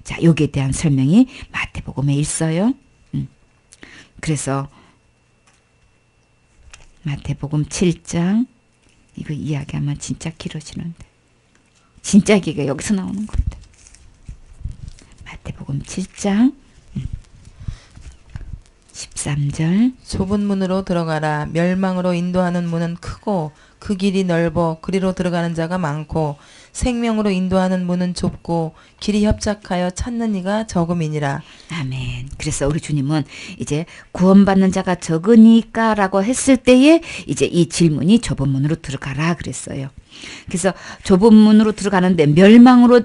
자 여기에 대한 설명이 마태복음에 있어요. 그래서 마태복음 7장 이거 이야기하면 진짜 길어지는데 진짜 얘기가 여기서 나오는 건데 마태복음 7장 13절. 좁은 문으로 들어가라. 멸망으로 인도하는 문은 크고 그 길이 넓어 그리로 들어가는 자가 많고 생명으로 인도하는 문은 좁고 길이 협착하여 찾는 이가 적음이니라. 아멘. 그래서 우리 주님은 이제 구원받는 자가 적으니까라고 했을 때에 이제 이 질문이 좁은 문으로 들어가라 그랬어요. 그래서 좁은 문으로 들어가는데 멸망으로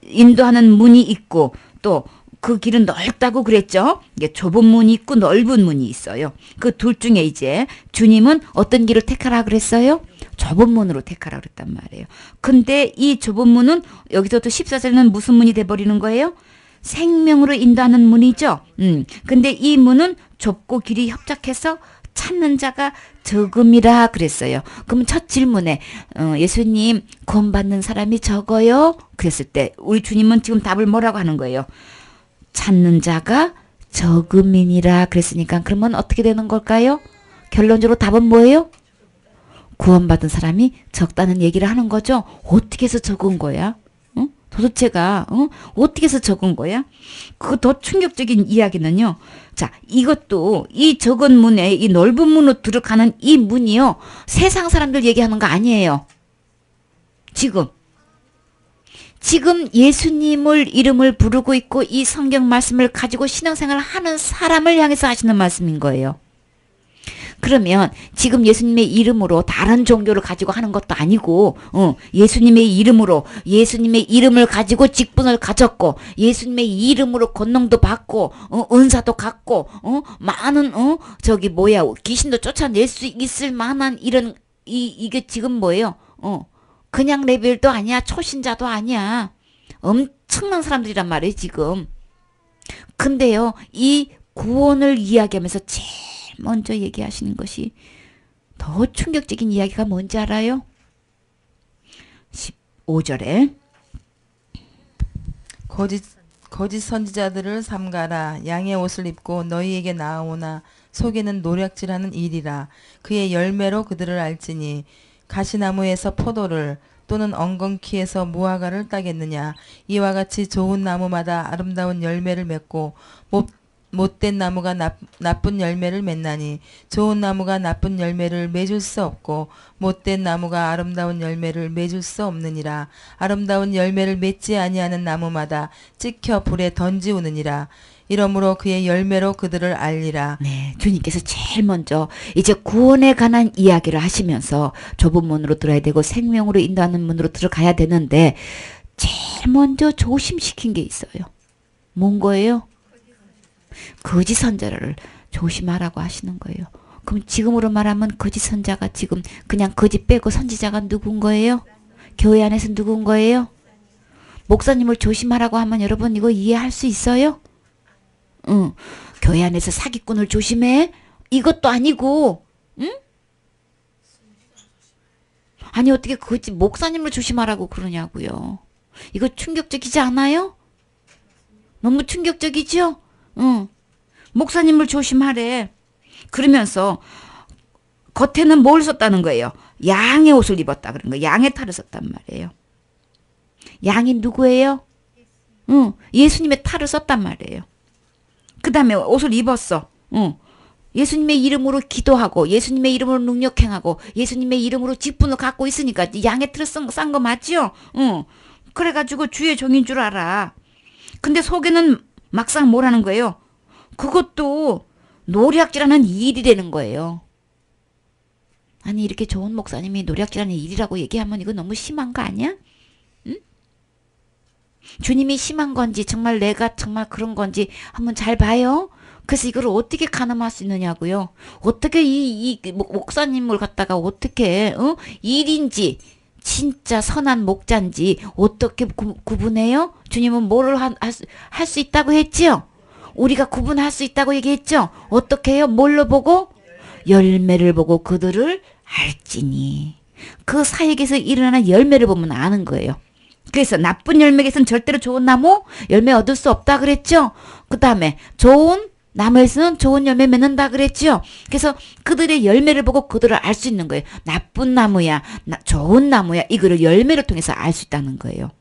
인도하는 문이 있고 또 그 길은 넓다고 그랬죠. 이게 좁은 문이 있고 넓은 문이 있어요. 그 둘 중에 이제 주님은 어떤 길을 택하라 그랬어요? 좁은 문으로 택하라 그랬단 말이에요. 근데 이 좁은 문은 여기서 또 14절에는 무슨 문이 돼버리는 거예요? 생명으로 인도하는 문이죠. 근데 이 문은 좁고 길이 협착해서 찾는 자가 적음이라 그랬어요. 그럼 첫 질문에 예수님 구원받는 사람이 적어요? 그랬을 때 우리 주님은 지금 답을 뭐라고 하는 거예요? 찾는 자가 적음이니라 그랬으니까 그러면 어떻게 되는 걸까요? 결론적으로 답은 뭐예요? 구원받은 사람이 적다는 얘기를 하는 거죠. 어떻게 해서 적은 거야? 도대체가 어떻게 해서 적은 거야? 그 더 충격적인 이야기는요. 자, 이것도 이 적은 문에 이 넓은 문으로 들어가는 이 문이요. 세상 사람들 얘기하는 거 아니에요. 지금 예수님을 이름을 부르고 있고 이 성경 말씀을 가지고 신앙생활을 하는 사람을 향해서 하시는 말씀인 거예요. 그러면 지금 예수님의 이름으로 다른 종교를 가지고 하는 것도 아니고 예수님의 이름으로 예수님의 이름을 가지고 직분을 가졌고 예수님의 이름으로 권능도 받고 은사도 갖고 많은 귀신도 쫓아낼 수 있을 만한 이런 이게 지금 뭐예요? 그냥 레벨도 아니야. 초신자도 아니야. 엄청난 사람들이란 말이에요, 지금. 근데요, 이 구원을 이야기하면서 제일 먼저 얘기하시는 것이 더 충격적인 이야기가 뭔지 알아요? 15절에 거짓 선지자들을 삼가라. 양의 옷을 입고 너희에게 나아오나 속에는 노략질하는 일이라. 그의 열매로 그들을 알지니 가시나무에서 포도를 또는 엉겅퀴에서 무화과를 따겠느냐. 이와 같이 좋은 나무마다 아름다운 열매를 맺고 못된 나무가 나쁜 열매를 맺나니 좋은 나무가 나쁜 열매를 맺을 수 없고 못된 나무가 아름다운 열매를 맺을 수 없느니라. 아름다운 열매를 맺지 아니하는 나무마다 찍혀 불에 던지우느니라. 이러므로 그의 열매로 그들을 알리라. 네, 주님께서 제일 먼저 이제 구원에 관한 이야기를 하시면서 좁은 문으로 들어야 되고 생명으로 인도하는 문으로 들어가야 되는데 제일 먼저 조심시킨 게 있어요. 뭔 거예요? 거짓 선자를 조심하라고 하시는 거예요. 그럼 지금으로 말하면 거짓 선자가 지금 그냥 거짓 빼고 선지자가 누군 거예요? 교회 안에서 누군 거예요? 목사님을 조심하라고 하면 여러분 이거 이해할 수 있어요? 교회 안에서 사기꾼을 조심해? 이것도 아니고, 응? 아니 어떻게 거짓 목사님을 조심하라고 그러냐고요. 이거 충격적이지 않아요? 너무 충격적이죠? 목사님을 조심하래. 그러면서 겉에는 뭘 썼다는 거예요? 양의 옷을 입었다 그런 거예요. 양의 탈을 썼단 말이에요. 양이 누구예요? 예수님의 탈을 썼단 말이에요. 그 다음에 옷을 입었어. 예수님의 이름으로 기도하고 예수님의 이름으로 능력행하고 예수님의 이름으로 직분을 갖고 있으니까 양의 틀을 싼 거 맞죠? 그래가지고 주의 종인 줄 알아. 근데 속에는 막상 뭐라는 거예요? 그것도 노략질하는 일이라는 거예요. 아니 이렇게 좋은 목사님이 노략질하는 일이라고 얘기하면 이거 너무 심한 거 아니야? 응? 주님이 심한 건지 정말 내가 정말 그런 건지 한번 잘 봐요. 그래서 이걸 어떻게 가늠할 수 있느냐고요. 어떻게 이 목사님을 갖다가 어떻게 일인지 진짜 선한 목자인지 어떻게 구분해요? 주님은 뭐를 할 수 있다고 했지요? 우리가 구분할 수 있다고 얘기했죠? 어떻게 해요? 뭘로 보고? 열매를 보고 그들을 알지니. 그 사역에서 일어나는 열매를 보면 아는 거예요. 그래서 나쁜 열매에서는 절대로 좋은 나무 열매 얻을 수 없다 그랬죠? 그 다음에 좋은 나무에서는 좋은 열매 맺는다 그랬죠? 그래서 그들의 열매를 보고 그들을 알 수 있는 거예요. 나쁜 나무야, 좋은 나무야, 이거를 열매를 통해서 알 수 있다는 거예요.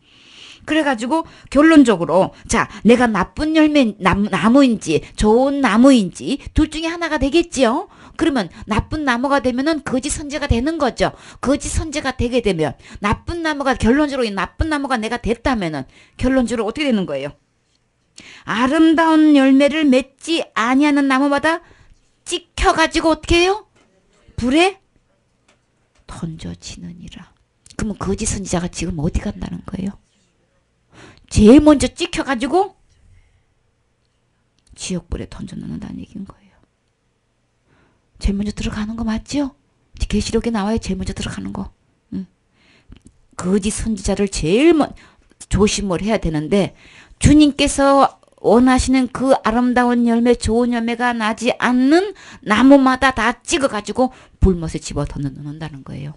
그래가지고 결론적으로 자 내가 나쁜 열매 나무인지 좋은 나무인지 둘 중에 하나가 되겠지요. 그러면 나쁜 나무가 되면은 거짓 선지자가 되는 거죠. 거짓 선지자가 되게 되면 나쁜 나무가 결론적으로 이 나쁜 나무가 내가 됐다면은 결론적으로 어떻게 되는 거예요? 아름다운 열매를 맺지 아니하는 나무마다 찍혀가지고 어떻게 해요? 불에 던져지느니라. 그러면 거짓 선지자가 지금 어디 간다는 거예요? 제일 먼저 찍혀가지고 지옥불에 던져놓는다는 얘기인 거예요. 제일 먼저 들어가는 거 맞죠? 계시록에 나와요. 제일 먼저 들어가는 거. 거짓 선지자를 제일 조심을 해야 되는데 주님께서 원하시는 그 아름다운 열매, 좋은 열매가 나지 않는 나무마다 다 찍어가지고 불못에 집어 던져놓는다는 거예요.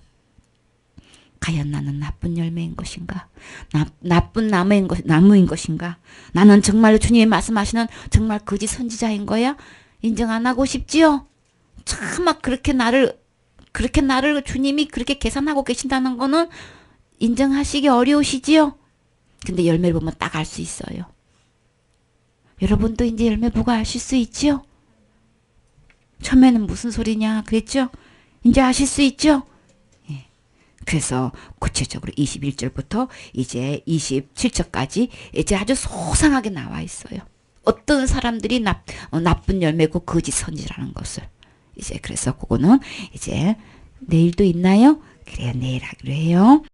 과연 나는 나쁜 열매인 것인가? 나쁜 나무인 것인가? 나는 정말로 주님이 말씀하시는 정말 거짓 선지자인 거야? 인정 안 하고 싶지요? 참 막 그렇게 나를 주님이 그렇게 계산하고 계신다는 거는 인정하시기 어려우시지요? 근데 열매를 보면 딱 알 수 있어요. 여러분도 이제 열매 보고 아실 수 있죠? 처음에는 무슨 소리냐 그랬죠? 이제 아실 수 있죠? 예. 그래서 구체적으로 21절부터 이제 27절까지 이제 아주 소상하게 나와 있어요. 어떤 사람들이 나쁜 열매고 거짓 선지라는 것을. 이제 그래서 그거는 이제 내일도 있나요? 그래요, 내일 하기로 해요.